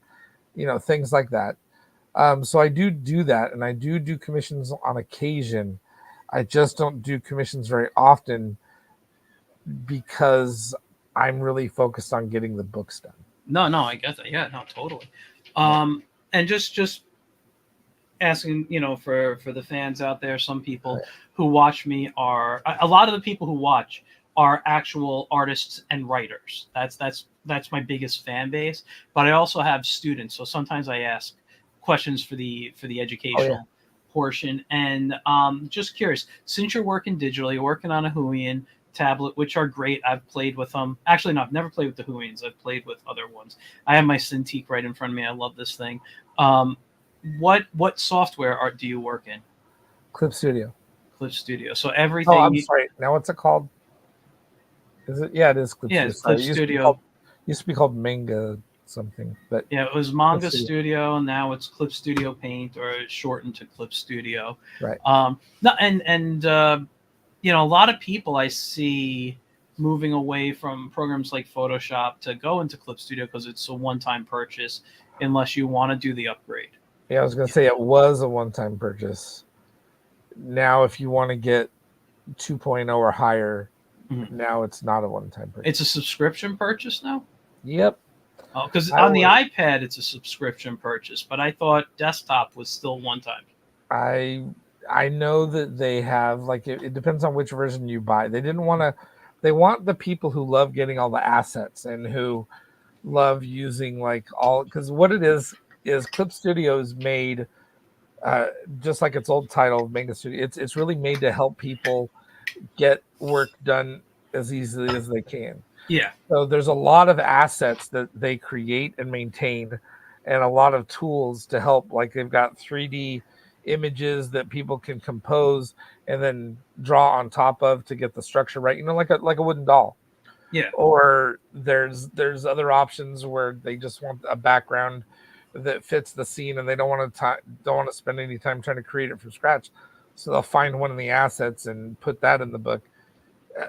things like that. So I do that, and I do commissions on occasion. I just don't do commissions very often because I'm really focused on getting the books done. No, I get that. Yeah, no, totally. And just asking, for the fans out there, some people who watch me are a lot of the people who watch are actual artists and writers. That's my biggest fan base. But I also have students, so sometimes I ask questions for the educational portion. And just curious, since you're working digitally, you're working on a Huion tablet, which are great. I've played with them. Actually, no, I've never played with the Huions. I've played with other ones. I have my Cintiq right in front of me. I love this thing. What software do you work in? Clip Studio. Clip Studio. So everything. Oh, I'm sorry. Now what's it called? Is it? Yeah, it is Clip Yeah, Studio. it's Clip Studio. Used to be called Manga something, but yeah, it was Manga Studio, and now it's Clip Studio Paint, or it's shortened to Clip Studio. Right. No, and a lot of people I see moving away from programs like Photoshop to go into Clip Studio because it's a one-time purchase, unless you want to do the upgrade. Yeah, I was going to say it was a one-time purchase. Now, if you want to get 2.0 or higher, now it's not a one-time purchase. It's a subscription purchase now? Yep. Oh, because on the iPad, it's a subscription purchase, but I thought desktop was still one-time. I know that they have, like, it depends on which version you buy. They want the people who love getting all the assets and who love using because what it is Clip Studio is made just like its old title, Manga Studio. It's really made to help people get work done as easily as they can. Yeah. So there's a lot of assets that they create and maintain, and a lot of tools to help. Like they've got 3D images that people can compose and then draw on top of to get the structure right. Like a wooden doll. Yeah. Or there's other options where they just want a background that fits the scene, and they don't want to spend any time trying to create it from scratch. So they'll find one of the assets and put that in the book.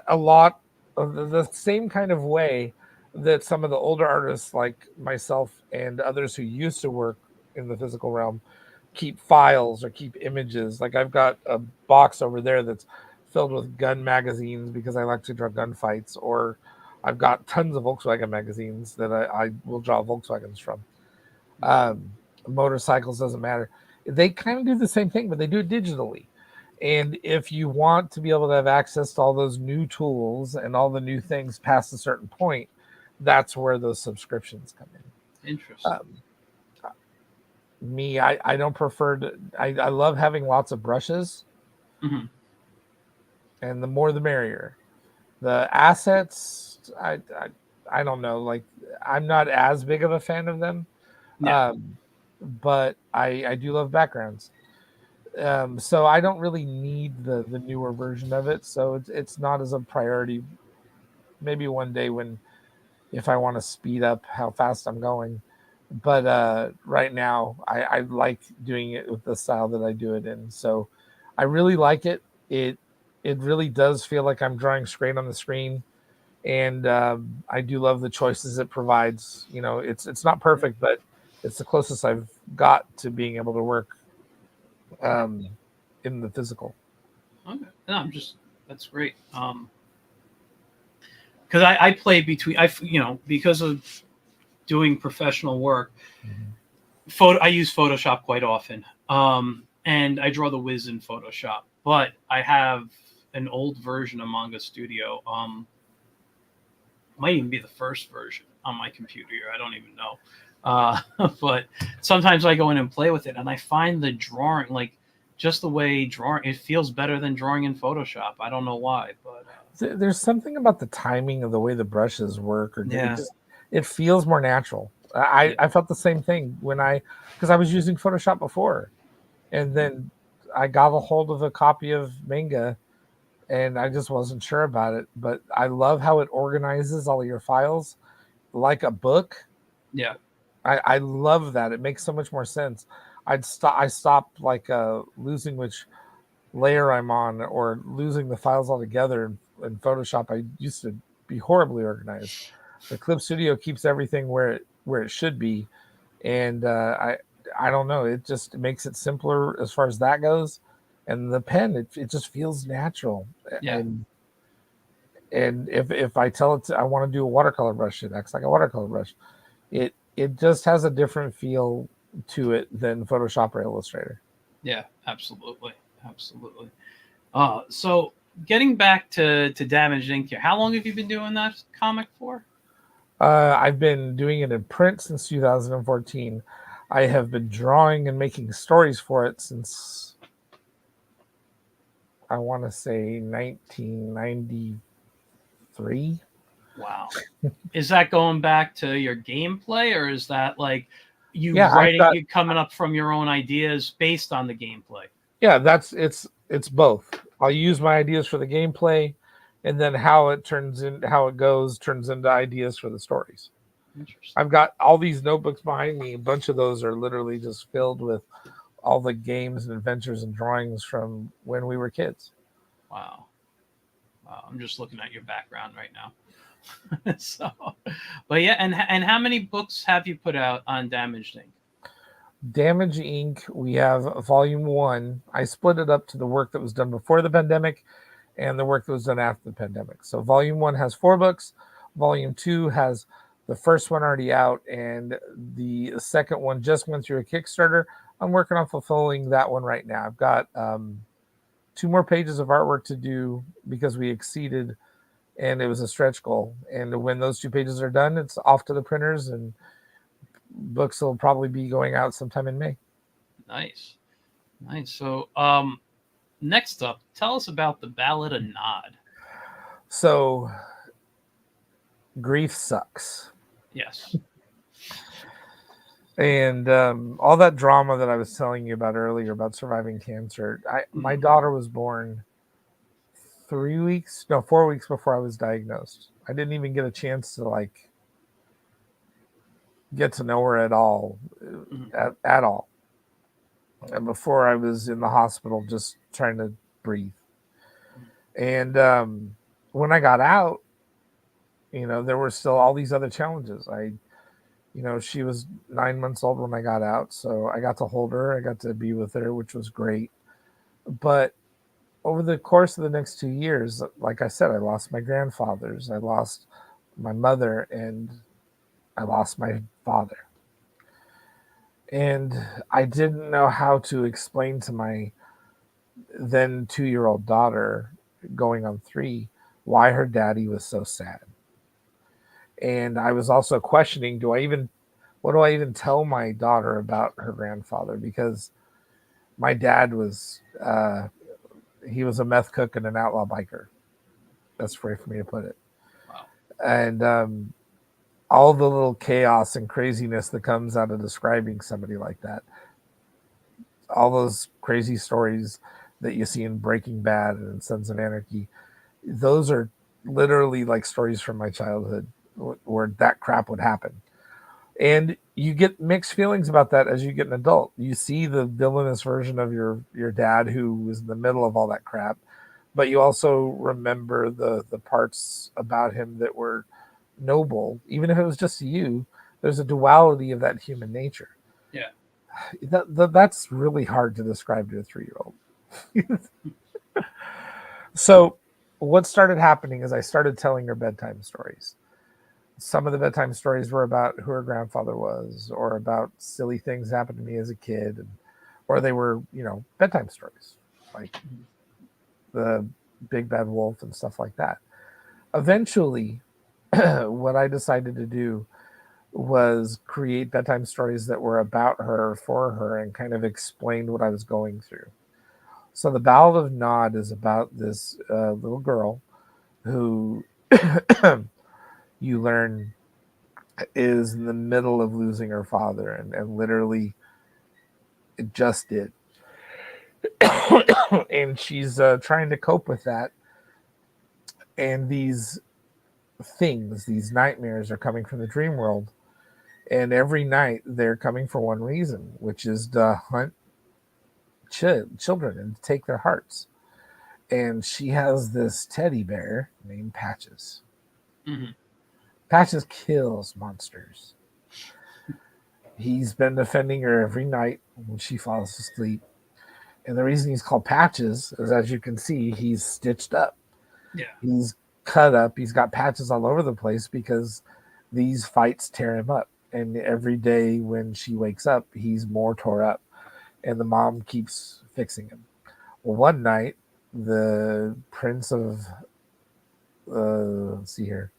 A lot of the same kind of way that some of the older artists like myself and others who used to work in the physical realm keep files or keep images. Like I've got a box over there that's filled with gun magazines because I like to draw gunfights, or I've got tons of Volkswagen magazines that I will draw Volkswagens from. Motorcycles, doesn't matter. They kind of do the same thing, but they do it digitally. And if you want to be able to have access to all those new tools and all the new things past a certain point, that's where those subscriptions come in. Interesting. I don't prefer to. I love having lots of brushes, Mhm. and the more the merrier. The assets, I don't know. Like, I'm not as big of a fan of them, Yeah. um, but I do love backgrounds. So I don't really need the newer version of it. So it's not as a priority. Maybe one day when if I want to speed up how fast I'm going. But right now, I like doing it with the style that I do it in. So I really like it. It really does feel like I'm drawing straight on the screen, and I do love the choices it provides. You know, it's not perfect, but it's the closest I've got to being able to work um, in the physical. Okay. No, that's great. Because I play between because of doing professional work, Mhm. I use Photoshop quite often, and I draw the whiz in Photoshop. But I have an old version of Manga Studio. Might even be the first version on my computer here. I don't even know. But sometimes I go in and play with it, and I find the drawing, like just the way drawing, it feels better than drawing in Photoshop. I don't know why, but There's something about the timing of the way the brushes work, or yeah, it feels more natural. yeah, I felt the same thing when because I was using Photoshop before, and then I got a hold of a copy of Manga, and I just wasn't sure about it. But I love how it organizes all of your files like a book. yeah, I love that. It makes so much more sense. I stopped like losing which layer I'm on or losing the files altogether in Photoshop. I used to be horribly organized. The Clip Studio keeps everything where it should be, and I don't know. It just makes it simpler as far as that goes. And the pen, it just feels natural. yeah, And if I tell it I want to do a watercolor brush, it acts like a watercolor brush. It just has a different feel to it than Photoshop or Illustrator. yeah, absolutely, absolutely. So getting back to Damaged Ink here, how long have you been doing that comic for? I've been doing it in print since 2014. I have been drawing and making stories for it since I want to say 1993. Wow. Is that going back to your gameplay, or is that like Yeah, you coming up from your own ideas based on the gameplay? that's it's both. I'll use my ideas for the gameplay, and then how it goes turns into ideas for the stories. Interesting. I've got all these notebooks behind me. A bunch of those are literally just filled with all the games and adventures and drawings from when we were kids. Wow. Wow. I'm just looking at your background right now. So, but yeah, and how many books have you put out on Damaged Ink? Damage Inc. We have volume one. I split it up to the work that was done before the pandemic and the work that was done after the pandemic. So volume one has 4 books. Volume two has the first one already out, and the second one just went through a Kickstarter. I'm working on fulfilling that one right now. I've got 2 more pages of artwork to do because we exceeded, and it was a stretch goal. And when those 2 pages are done, it's off to the printers, and books will probably be going out sometime in May. Nice. Nice. So, next up, tell us about the Ballad of Nod. So grief sucks. Yes. And all that drama that I was telling you about earlier about surviving cancer, my Mhm. daughter was born 3 weeks, no, 4 weeks before I was diagnosed. I didn't even get a chance to like get to know her at all, Mhm. at all. And before I was in the hospital, just trying to breathe. And when I got out, there were still all these other challenges. She was 9 months old when I got out, so I got to hold her. I got to be with her, which was great. But over the course of the next 2 years, like I said, I lost my grandfathers, I lost my mother, and I lost my father. And I didn't know how to explain to my then 2-year old daughter, going on 3, why her daddy was so sad. And I was also questioning, what do I even tell my daughter about her grandfather? Because my dad was he was a meth cook and an outlaw biker. That's the way for me to put it. Wow. And all the little chaos and craziness that comes out of describing somebody like that, all those crazy stories that you see in Breaking Bad and Sons of Anarchy, those are literally like stories from my childhood where that crap would happen. And you get mixed feelings about that as you get an adult. You see the villainous version of your dad who was in the middle of all that crap, but you also remember the parts about him that were noble, even if it was just you. There's a duality of that human nature. Yeah. That's really hard to describe to a 3-year-old. So what started happening is I started telling her bedtime stories. Some of the bedtime stories were about who her grandfather was, or about silly things that happened to me as a kid, or they were, bedtime stories like the Big Bad Wolf and stuff like that. Eventually, what I decided to do was create bedtime stories that were about her, for her, and kind of explained what I was going through. So the Ballad of Nod is about this little girl who you learn is in the middle of losing her father, and literally it just did. And she's trying to cope with that. And these things, these nightmares, are coming from the dream world. And every night they're coming for one reason, which is to hunt children and to take their hearts. And she has this teddy bear named Patches. Mm-hmm. Patches kills monsters. He's been defending her every night when she falls asleep. And the reason he's called Patches is, as you can see, he's stitched up. Yeah. He's cut up. He's got patches all over the place because these fights tear him up. And every day when she wakes up, he's more tore up. And the mom keeps fixing him. Well, one night, the prince of, let's see here,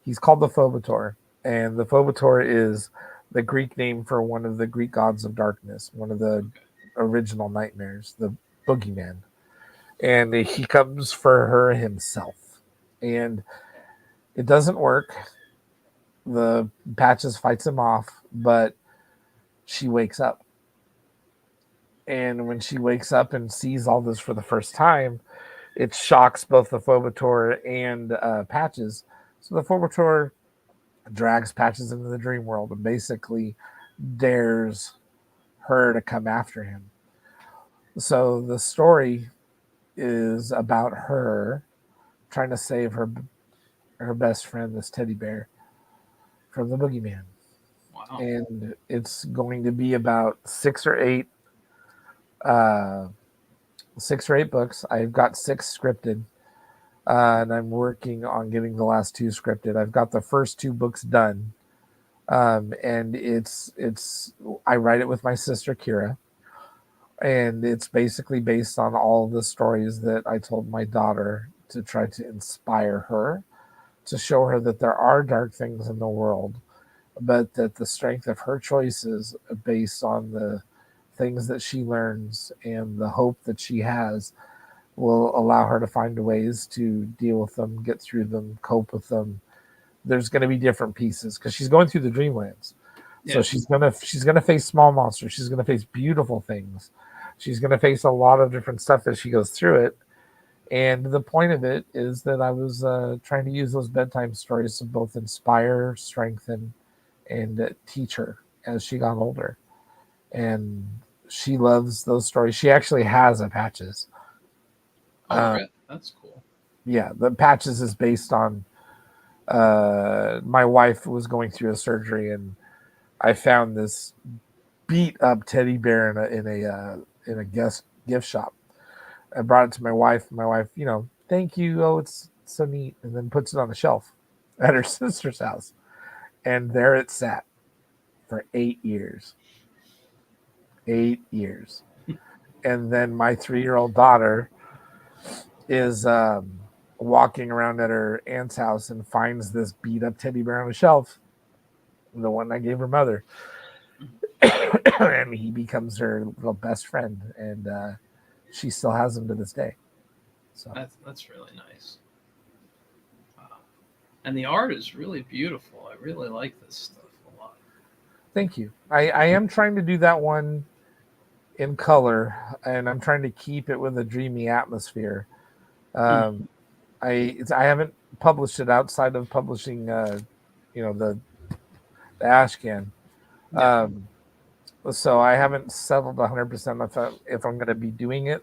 he's called the Phobator. And the Phobator is the Greek name for one of the Greek gods of darkness, one of the original nightmares, the boogeyman. And he comes for her himself. And it doesn't work. The Patches fights him off, but she wakes up. And when she wakes up and sees all this for the first time, it shocks both the Phobator and Patches. So the Phobator drags Patches into the dream world and basically dares her to come after him. So the story is about her trying to save her best friend, this teddy bear, from the boogeyman. Wow. And it's going to be about uh, 6 or 8 books. I've got 6 scripted, and I'm working on getting the last 2 scripted. I've got the first 2 books done, and it's I write it with my sister Kira, and it's basically based on all the stories that I told my daughter to try to inspire her, to show her that there are dark things in the world, but that the strength of her choices, based on the things that she learns and the hope that she has, will allow her to find ways to deal with them, get through them, cope with them. There's going to be different pieces because she's going through the dreamlands. Yeah. So she's gonna face small monsters. She's gonna face beautiful things. She's gonna face a lot of different stuff as she goes through it. And the point of it is that I was trying to use those bedtime stories to both inspire, strengthen, and teach her as she got older. And she loves those stories. She actually has a Patches. Oh, really? That's cool. Yeah, the Patches is based on my wife was going through a surgery, and I found this beat up teddy bear in a guest gift shop. I brought it to my wife. My wife, thank you. Oh, it's so neat. And then puts it on the shelf at her sister's house. And there it sat for 8 years. 8 years. And then my 3-year-old daughter is walking around at her aunt's house and finds this beat up teddy bear on the shelf, the one I gave her mother. And he becomes her little best friend. And she still has him to this day. So That's really nice. Wow. And the art is really beautiful. I really like this stuff a lot. thank you. I am trying to do that one in color, and I'm trying to keep it with a dreamy atmosphere. Mm. Um, I haven't published it outside of publishing, the Ashcan. Yeah. Um, so I haven't settled 100% if I'm going to be doing it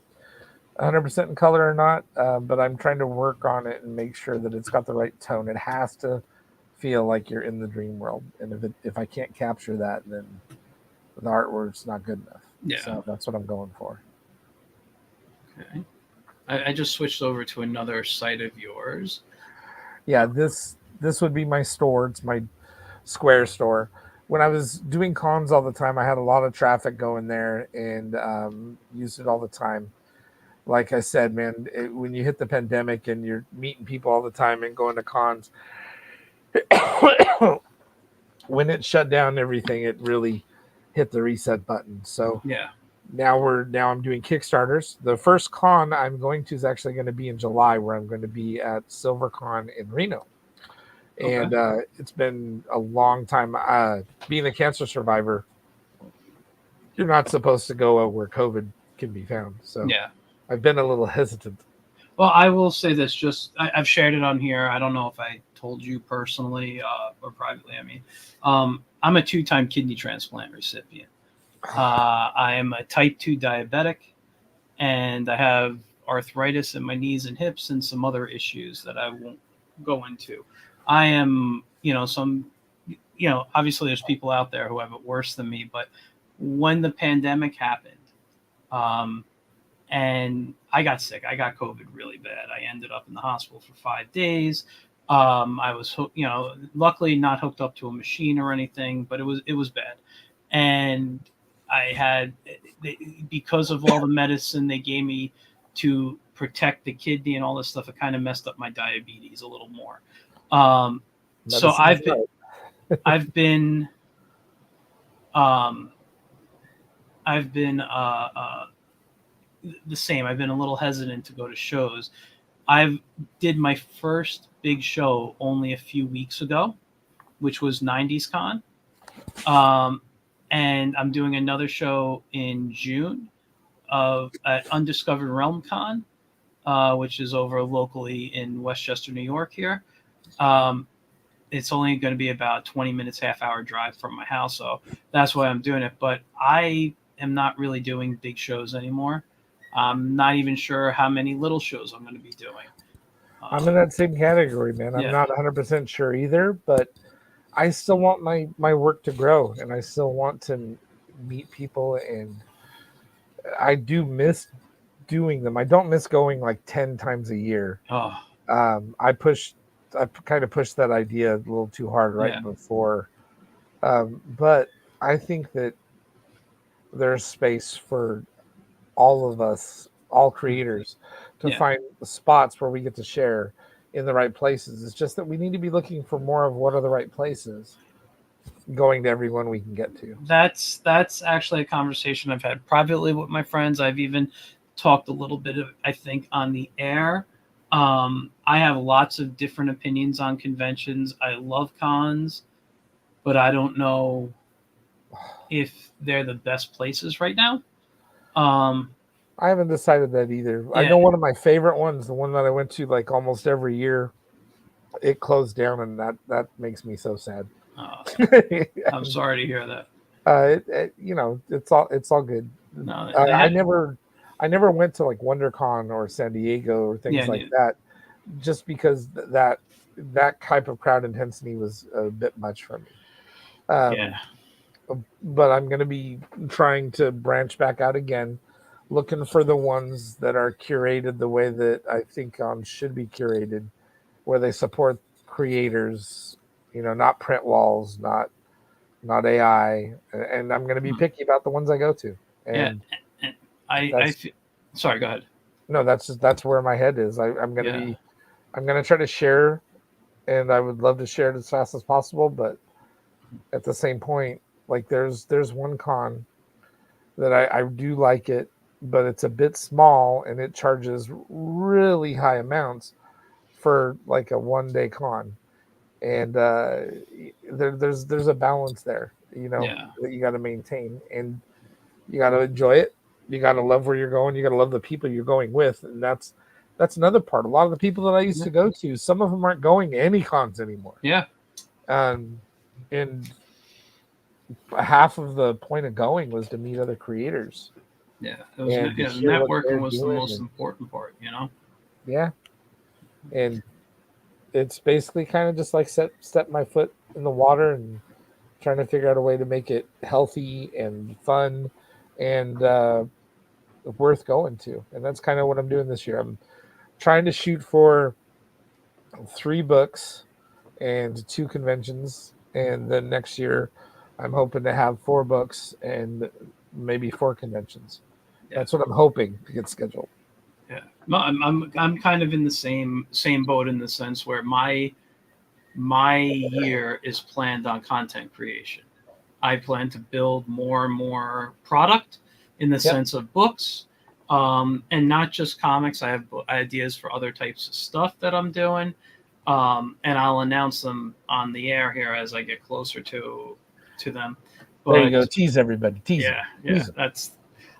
100% in color or not. But I'm trying to work on it and make sure that it's got the right tone. It has to feel like you're in the dream world, and if I can't capture that, then the artwork's not good enough. Yeah. So that's what I'm going for. Okay. I just switched over to another site of yours. Yeah, this would be my store. It's my Square store. When I was doing cons all the time, I had a lot of traffic going there and used it all the time. Like I said, man, when you hit the pandemic and you're meeting people all the time and going to cons, when it shut down everything, it really hit the reset button. So Yeah. now I'm doing Kickstarters. The first con I'm going to is actually going to be in July, where I'm going to be at SilverCon in Reno. And Okay. it's been a long time. Being a cancer survivor, you're not supposed to go where COVID can be found. So Yeah. I've been a little hesitant. Well, I will say this. I've shared it on here. I don't know if I told you personally or privately. I mean, I'm a 2-time kidney transplant recipient. I am a type 2 diabetic, and I have arthritis in my knees and hips and some other issues that I won't go into. I am, obviously there's people out there who have it worse than me, but when the pandemic happened, um, and I got sick, I got COVID really bad. I ended up in the hospital for 5 days. I was, luckily not hooked up to a machine or anything, but it was bad. And I had, because of all the medicine they gave me to protect the kidney and all this stuff, it kind of messed up my diabetes a little more. So Medicine's I've been, um, I've been the same. I've been a little hesitant to go to shows. I did my first big show only a few weeks ago, which was 90s Con. And I'm doing another show in June at Undiscovered Realm Con, which is over locally in Westchester, New York here. It's only going to be about 20 minutes, half-hour drive from my house, so that's why I'm doing it. But I am not really doing big shows anymore. I'm not even sure how many little shows I'm going to be doing. I'm in that same category, man. I'm Yeah. not 100% sure either, but I still want my work to grow, and I still want to meet people, and I do miss doing them. I don't miss going like 10 times a year. Oh, I kind of pushed that idea a little too hard right before. But I think that there's space for all of us, all creators, to find the spots where we get to share in the right places. It's just that we need to be looking for more of what are the right places, going to everyone we can get to. that's actually a conversation I've had privately with my friends. I've even talked a little bit of, I think, on the air. I have lots of different opinions on conventions. I love cons, but I don't know if they're the best places right now. I haven't decided that either. Yeah. I know one of my favorite ones, the one that I went to like almost every year, it closed down, and that makes me so sad. I'm sorry to hear that. It's all good. No, I never went to like WonderCon or San Diego or things like that, just because that type of crowd intensity was a bit much for me. But I'm going to be trying to branch back out again, looking for the ones that are curated the way that I think should be curated, where they support creators, not print walls, not AI. And I'm going to be picky about the ones I go to. And sorry, go ahead. No, that's where my head is. I'm going to try to share, and I would love to share it as fast as possible. But at the same point, like there's one con that I do like it, but it's a bit small and it charges really high amounts for like a 1 day con. And there's a balance there, Yeah. that you got to maintain, and you got to enjoy it. You got to love where you're going. You got to love the people you're going with, and that's another part. A lot of the people that I used to go to, some of them aren't going to any cons anymore. Yeah. And half of the point of going was to meet other creators Yeah. It was, and to hear what they're networking was the doing. most And important part, yeah, and it's basically kind of just like step my foot in the water and trying to figure out a way to make it healthy and fun and worth going to. And that's kind of what I'm doing this year. I'm trying to shoot for 3 books and 2 conventions. And then next year, I'm hoping to have 4 books and maybe 4 conventions. Yeah. That's what I'm hoping to get scheduled. Yeah. No, I'm kind of in the same boat in the sense where my year is planned on content creation. I plan to build more and more product in the sense of books, and not just comics. I have ideas for other types of stuff that I'm doing, and I'll announce them on the air here as I get closer to them. But, there you go. Tease everybody. Tease yeah, them. yeah. That's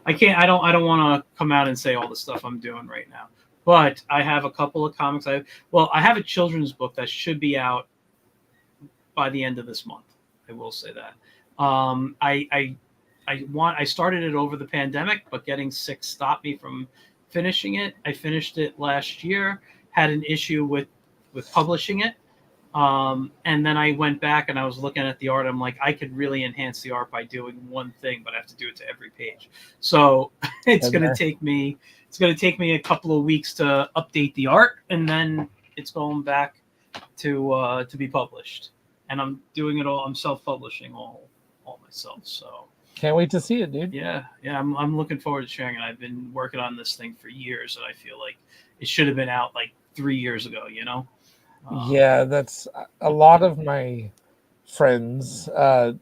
I can't. I don't want to come out and say all the stuff I'm doing right now. But I have a couple of comics. I have a children's book that should be out by the end of this month. I will say that. I started it over the pandemic, but getting sick stopped me from finishing it. I finished it last year. Had an issue with publishing it, and then I went back and I was looking at the art. I'm like, I could really enhance the art by doing one thing, but I have to do it to every page. So it's going to take me a couple of weeks to update the art, and then it's going back to be published. And I'm doing it all. I'm self-publishing all myself. So can't wait to see it, dude. Yeah. I'm looking forward to sharing it. I've been working on this thing for years, and I feel like it should have been out like 3 years ago. Yeah, that's a lot of my friends that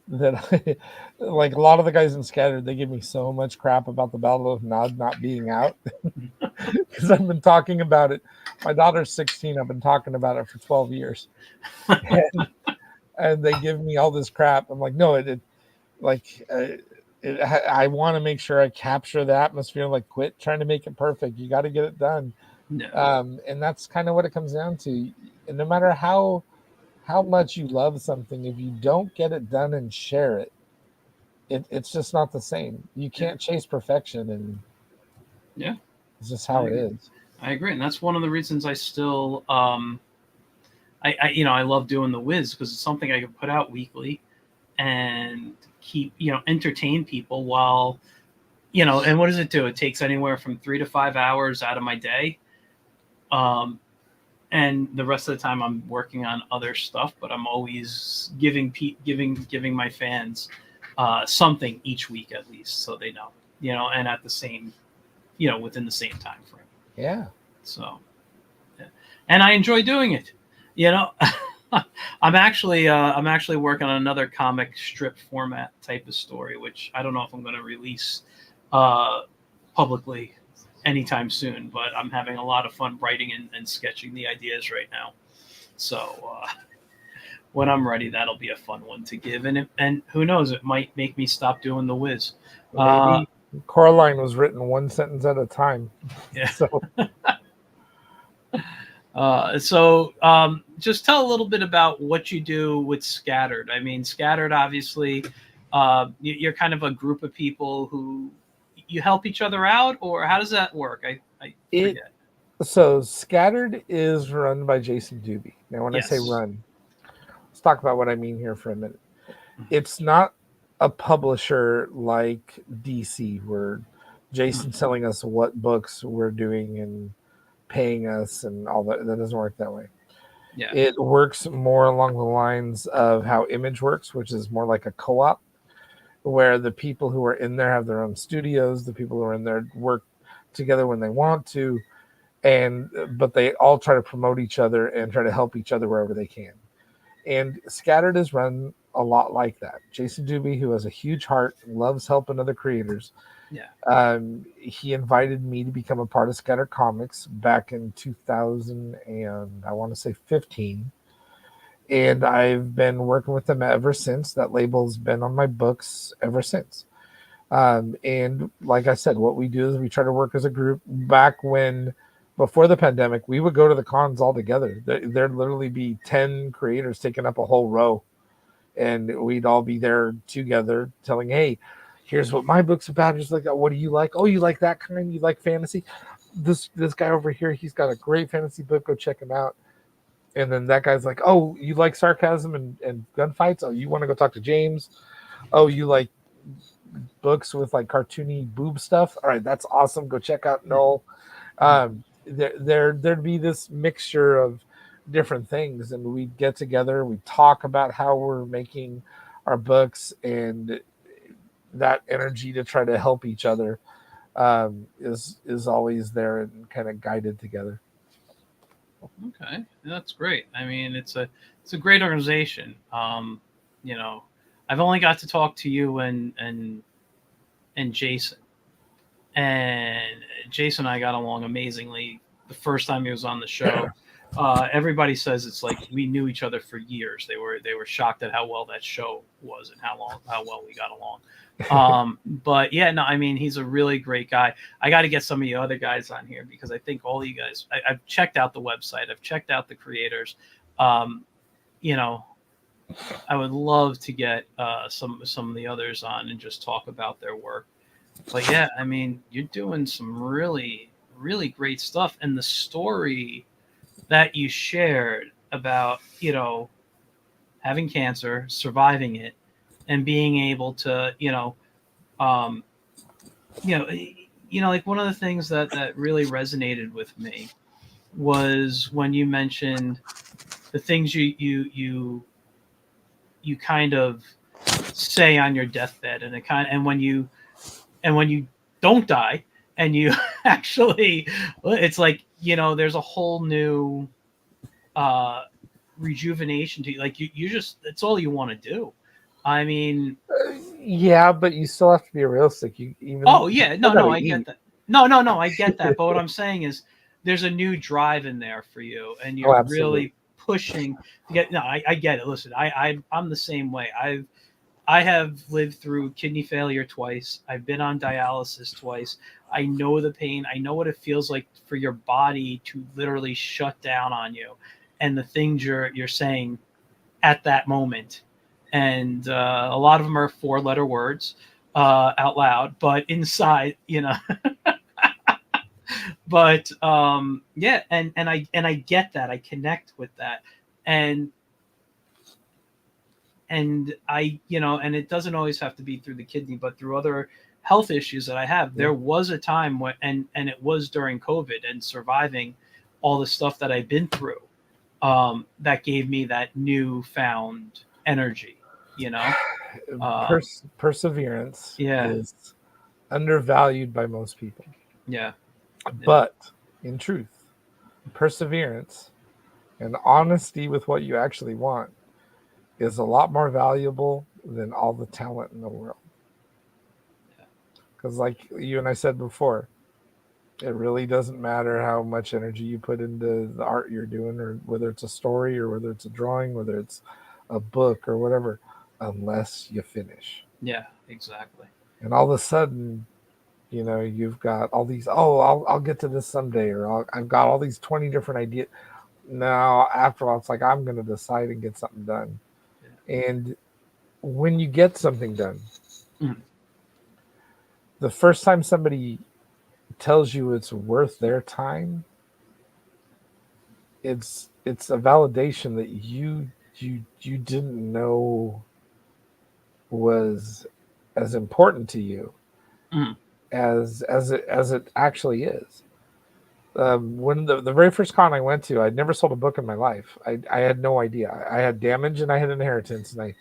like a lot of the guys in Scattered. They give me so much crap about the Battle of Nod not being out because I've been talking about it. My daughter's 16. I've been talking about it for 12 years. And they give me all this crap. I'm like, no, I want to make sure I capture the atmosphere. Like, quit trying to make it perfect. You got to get it done. No. And that's kind of what it comes down to. And no matter how much you love something, if you don't get it done and share it, it's just not the same. You can't chase perfection, and it's just how it is. I agree, and that's one of the reasons I still I love doing the Wiz, because it's something I can put out weekly and keep entertain people while and what does it do? It takes anywhere from 3 to 5 hours out of my day, and the rest of the time I'm working on other stuff. But I'm always giving my fans something each week at least, so they know, and at the same within the same time frame. Yeah. So, and I enjoy doing it. I'm actually working on another comic strip format type of story, which I don't know if I'm going to release publicly anytime soon, but I'm having a lot of fun writing and sketching the ideas right now. So when I'm ready, that'll be a fun one to give. And who knows, it might make me stop doing the Wiz. Maybe Coraline was written one sentence at a time. Yeah. So. Just tell a little bit about what you do with Scattered. I mean, Scattered, obviously, you're kind of a group of people who you help each other out, or how does that work? I forget. So Scattered is run by Jason Doobie. Now, when I say run, let's talk about what I mean here for a minute. It's not a publisher like DC, where Jason's telling us what books we're doing and paying us and all that. That doesn't work that way. Yeah. It works more along the lines of how Image works, which is more like a co-op, where the people who are in there have their own studios. The people who are in there work together when they want to, but they all try to promote each other and try to help each other wherever they can. And Scattered is run a lot like that. Jason Doobie, who has a huge heart, loves helping other creators, Yeah. He invited me to become a part of Scatter Comics back in 2000 and I want to say 15. And I've been working with them ever since. That label's been on my books ever since. And like I said, what we do is we try to work as a group. Back when, before the pandemic, we would go to the cons all together. There'd literally be 10 creators taking up a whole row, and we'd all be there together telling, hey, here's what my book's about. Just like, what do you like? Oh, you like that kind? You like fantasy? This guy over here, he's got a great fantasy book. Go check him out. And then that guy's like, oh, you like sarcasm and gunfights? Oh, you want to go talk to James? Oh, you like books with like cartoony boob stuff? All right, that's awesome. Go check out Noel. There'd be this mixture of different things, and we'd get together, we talk about how we're making our books, and that energy to try to help each other is always there and kind of guided together. Okay, that's great. I mean, it's a great organization. You know, I've only got to talk to you and Jason, and Jason and I got along amazingly the first time he was on the show. Everybody says it's like we knew each other for years. They were shocked at how well that show was and how well we got along. But yeah, no, I mean, he's a really great guy. I got to get some of the other guys on here because I think all you guys, I've checked out the website. I've checked out the creators. You know, I would love to get some of the others on and just talk about their work. But yeah, I mean, you're doing some really, really great stuff. And the story that you shared about, you know, having cancer, surviving it, and being able to, um, like one of the things that really resonated with me was when you mentioned the things you kind of say on your deathbed, and when you don't die and you actually, it's like, there's a whole new rejuvenation to you. Like you just, it's all you want to do. I mean, yeah, but you still have to be realistic. You even oh yeah, no, I eat. get that. No, I get that. But what I'm saying is, there's a new drive in there for you, and you're really pushing to get. No, I get it. Listen, I'm the same way. I have lived through kidney failure twice. I've been on dialysis twice. I know the pain. I know what it feels like for your body to literally shut down on you, and the things you're saying at that moment. And a lot of them are 4-letter words out loud, but inside, But yeah, and I get that. I connect with that, and I, and it doesn't always have to be through the kidney, but through other health issues that I have. Yeah. There was a time when, and it was during COVID and surviving all the stuff that I've been through, that gave me that newfound energy. Perseverance yeah. is undervalued by most people. Yeah. But in truth, perseverance and honesty with what you actually want is a lot more valuable than all the talent in the world. Because like you and I said before, it really doesn't matter how much energy you put into the art you're doing, or whether it's a story or whether it's a drawing, whether it's a book or whatever, unless you finish. Yeah, exactly. And all of a sudden, you've got all these, I'll get to this someday, or I've got all these 20 different ideas. Now, after all, it's like, I'm going to decide and get something done. Yeah. And when you get something done, the first time somebody tells you it's worth their time, it's a validation that you didn't know was as important to you as it actually is. When the very first con I went to, I'd never sold a book in my life. I had no idea. I had damage and I had inheritance, and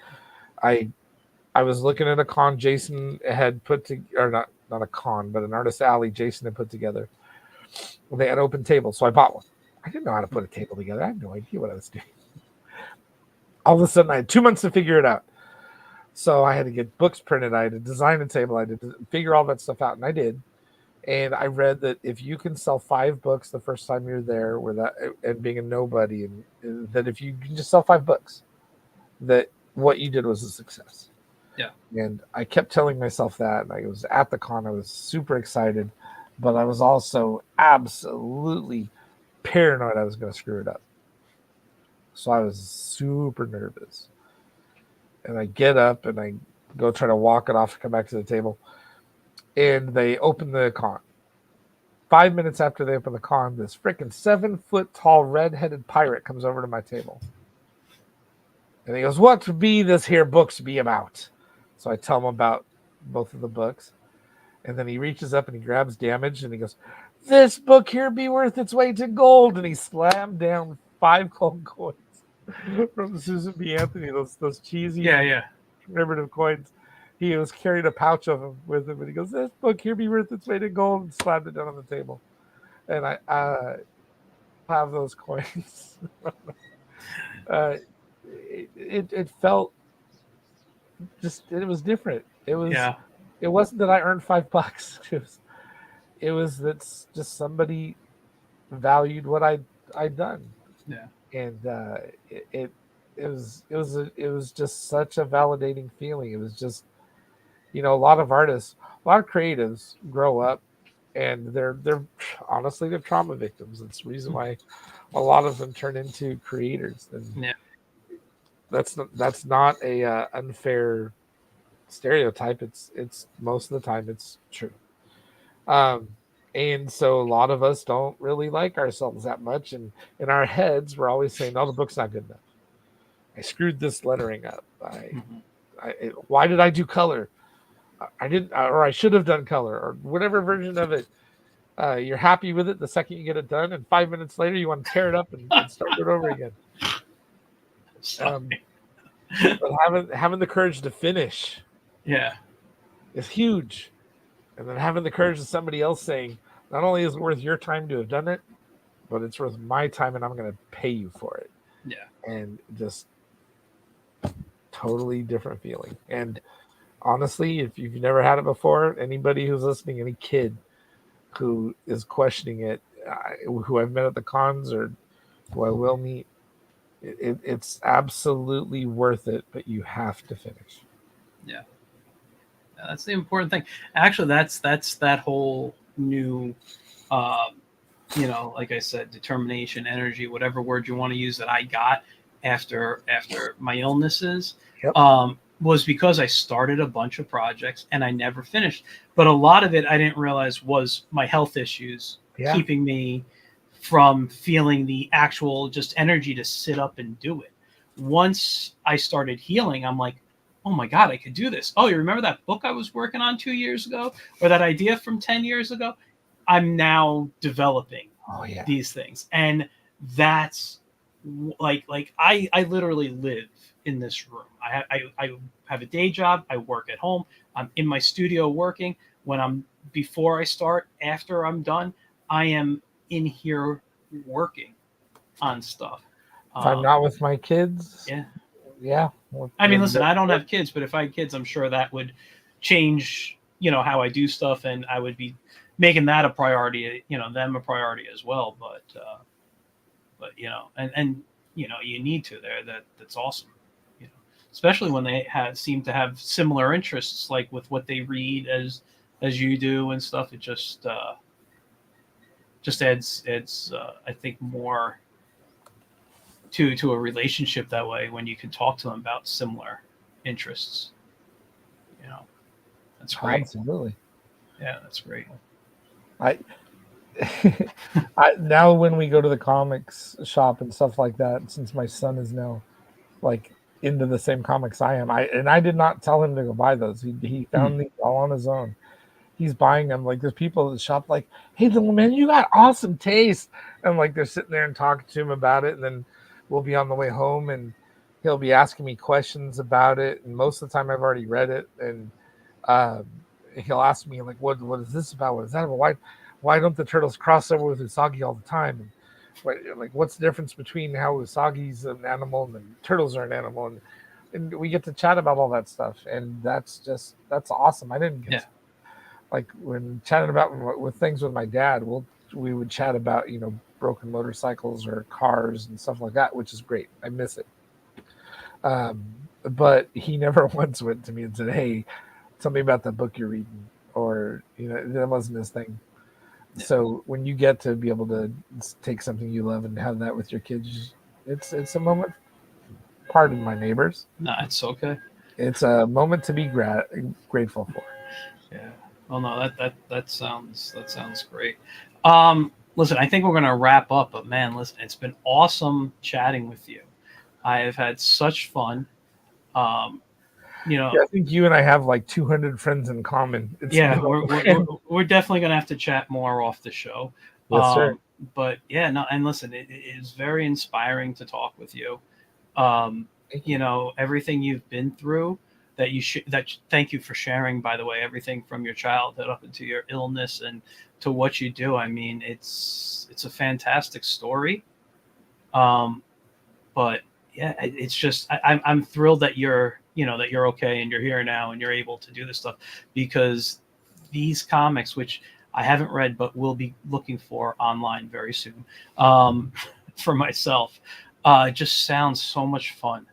I was looking at a con Jason had put to, or not a con, but an artist alley Jason had put together. They had open tables, so I bought one. I didn't know how to put a table together. I had no idea what I was doing. All of a sudden, I had 2 months to figure it out. So I had to get books printed. I had to design a table. I had to figure all that stuff out, and I did. And I read that if you can sell 5 books the first time you're there, and being a nobody, and that if you can just sell 5 books, that what you did was a success. Yeah. And I kept telling myself that. And I was at the con. I was super excited, but I was also absolutely paranoid I was going to screw it up. So I was super nervous. And I get up and I go try to walk it off and come back to the table. And they open the con. 5 minutes after they open the con, this freaking 7-foot-tall red-headed pirate comes over to my table. And he goes, "What would be this here books be about?" So I tell him about both of the books. And then he reaches up and he grabs Damage and he goes, "This book here be worth its weight in gold." And he slammed down 5 gold coins from Susan B. Anthony, those cheesy commemorative coins. He was carrying a pouch of them with him, and he goes, "This book here be worth its weight in gold," and slammed it down on the table. And I have those coins. It felt it was different. It wasn't that I earned $5. It was that just somebody valued what I'd done. Yeah. And it was just such a validating feeling. It was just, a lot of artists, a lot of creatives grow up and they're honestly, they're trauma victims. It's the reason why a lot of them turn into creators. And that's not a unfair stereotype. It's most of the time it's true. And so a lot of us don't really like ourselves that much, and in our heads we're always saying, "Oh, the book's not good enough. I screwed this lettering up. Why did I do color? I didn't, or I should have done color, or whatever version of it." You're happy with it the second you get it done, and 5 minutes later you want to tear it up and start it over again. But having the courage to finish, is huge. And then having the courage of somebody else saying, "Not only is it worth your time to have done it, but it's worth my time, and I'm going to pay you for it." Yeah. And just totally different feeling. And honestly, if you've never had it before, anybody who's listening, any kid who is questioning it, who I've met at the cons or who I will meet, it's absolutely worth it, but you have to finish. Yeah. That's the important thing. Actually, that's that whole new, like I said, determination, energy, whatever word you want to use, that I got after my illnesses, was because I started a bunch of projects and I never finished. But a lot of it I didn't realize was my health issues keeping me from feeling the actual just energy to sit up and do it. Once I started healing, I'm like, "Oh my God, I could do this. Oh, you remember that book I was working on 2 years ago, or that idea from 10 years ago? I'm now developing these things." And that's like I literally live in this room. I have a day job. I work at home. I'm in my studio working. Before I start, after I'm done, I am in here working on stuff. If I'm not with my kids, yeah. I mean, listen, I don't have kids, but if I had kids, I'm sure that would change, how I do stuff, and I would be making that a priority, them a priority as well. But you need to there. That's awesome, especially when they seem to have similar interests, like with what they read as you do and stuff. It just adds I think more to a relationship that way, when you can talk to them about similar interests. That's great. Absolutely. Yeah, that's great. I now when we go to the comics shop and stuff like that, since my son is now like into the same comics I am, I did not tell him to go buy those. He found these all on his own. He's buying them. Like, there's people at the shop like, "Hey, little man, you got awesome taste." And like they're sitting there and talking to him about it, and then we'll be on the way home and he'll be asking me questions about it. And most of the time I've already read it. And he'll ask me like, what is this about? What is that about? Why don't the turtles cross over with Usagi all the time? And what's the difference between how Usagi's an animal and the turtles are an animal? And and we get to chat about all that stuff, and that's awesome. I didn't get like when chatting about with things with my dad, we would chat about broken motorcycles or cars and stuff like that, which is great. I miss it. But he never once went to me and said, "Hey, tell me about the book you're reading," or that wasn't his thing. So when you get to be able to take something you love and have that with your kids, it's a moment. Pardon my neighbors. No, it's okay. It's a moment to be grateful for. Yeah. Well, no, that sounds great. Listen, I think we're gonna wrap up, but man, listen, it's been awesome chatting with you. I have had such fun. Yeah, I think you and I have like 200 friends in common. We're definitely gonna have to chat more off the show. Yes, sir. But yeah, no, and listen, it is very inspiring to talk with you. Everything you've been through, thank you for sharing, by the way, everything from your childhood up into your illness and to what you do. I mean, it's a fantastic story. But yeah, it's just I'm thrilled that you're okay and you're here now and you're able to do this stuff, because these comics, which I haven't read but will be looking for online very soon, for myself, just sounds so much fun.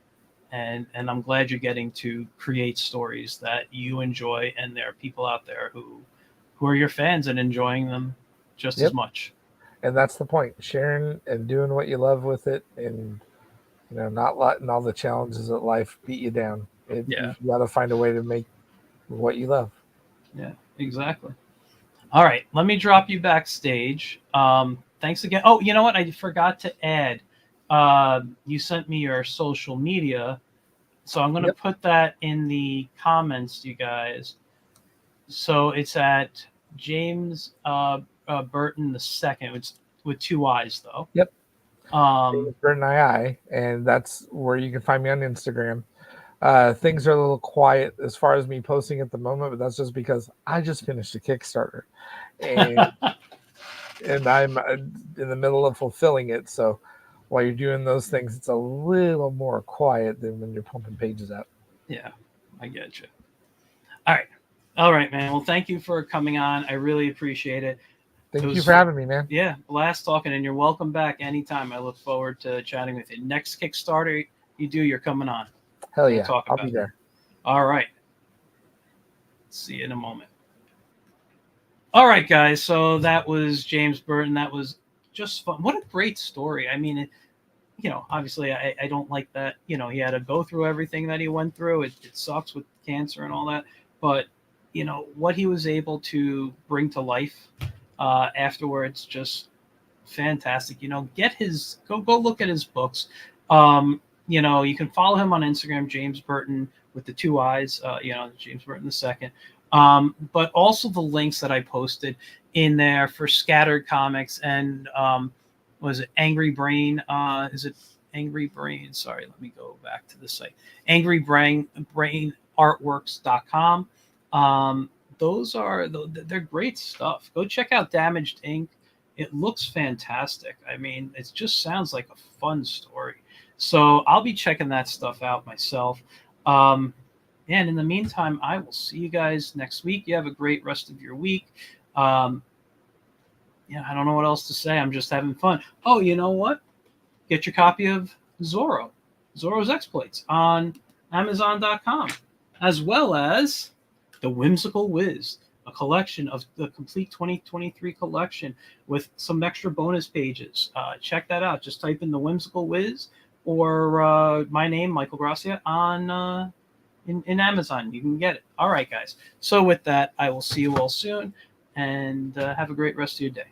And I'm glad you're getting to create stories that you enjoy, and there are people out there who are your fans and enjoying them just as much. And that's the point: sharing and doing what you love with it, and not letting all the challenges of life beat you down. You got to find a way to make what you love. Yeah, exactly. All right, let me drop you backstage. Thanks again. Oh, you know what? I forgot to add. You sent me your social media, so I'm going to put that in the comments, you guys. So it's at James Burton II. It's with 2 I's though. Yep. James Burton II, and that's where you can find me on Instagram. Things are a little quiet as far as me posting at the moment, but that's just because I just finished a Kickstarter, and and I'm in the middle of fulfilling it. So while you're doing those things, it's a little more quiet than when you're pumping pages out. Yeah, I get you. All right, man. Well, thank you for coming on. I really appreciate it. Thank you for having me, man. Yeah, blast talking, and you're welcome back anytime. I look forward to chatting with you. Next Kickstarter you do, you're coming on. Hell yeah, I'll be there. All right. See you in a moment. All right, guys. So that was James Burton. That was just fun. What a great story. I mean, obviously I don't like that, he had to go through everything that he went through. It sucks with cancer and all that. But, what he was able to bring to life afterwards, just fantastic. Go look at his books. You can follow him on Instagram, James Burton with the 2 I's, James Burton II. But also the links that I posted in there for Scattered Comics and was it Angry Brain? Is it Angry Brain? Sorry, let me go back to the site. AngryBrainArtworks.com. They're great stuff. Go check out Damaged Ink. It looks fantastic. I mean, it just sounds like a fun story. So I'll be checking that stuff out myself. And in the meantime, I will see you guys next week. You have a great rest of your week. I don't know what else to say. I'm just having fun. Oh, you know what? Get your copy of Zorro's Exploits on Amazon.com, as well as The Whimsical Whiz, a collection of the complete 2023 collection with some extra bonus pages. Check that out. Just type in The Whimsical Whiz or my name, Michael Gracia, on in Amazon. You can get it. All right, guys. So with that, I will see you all soon, and have a great rest of your day.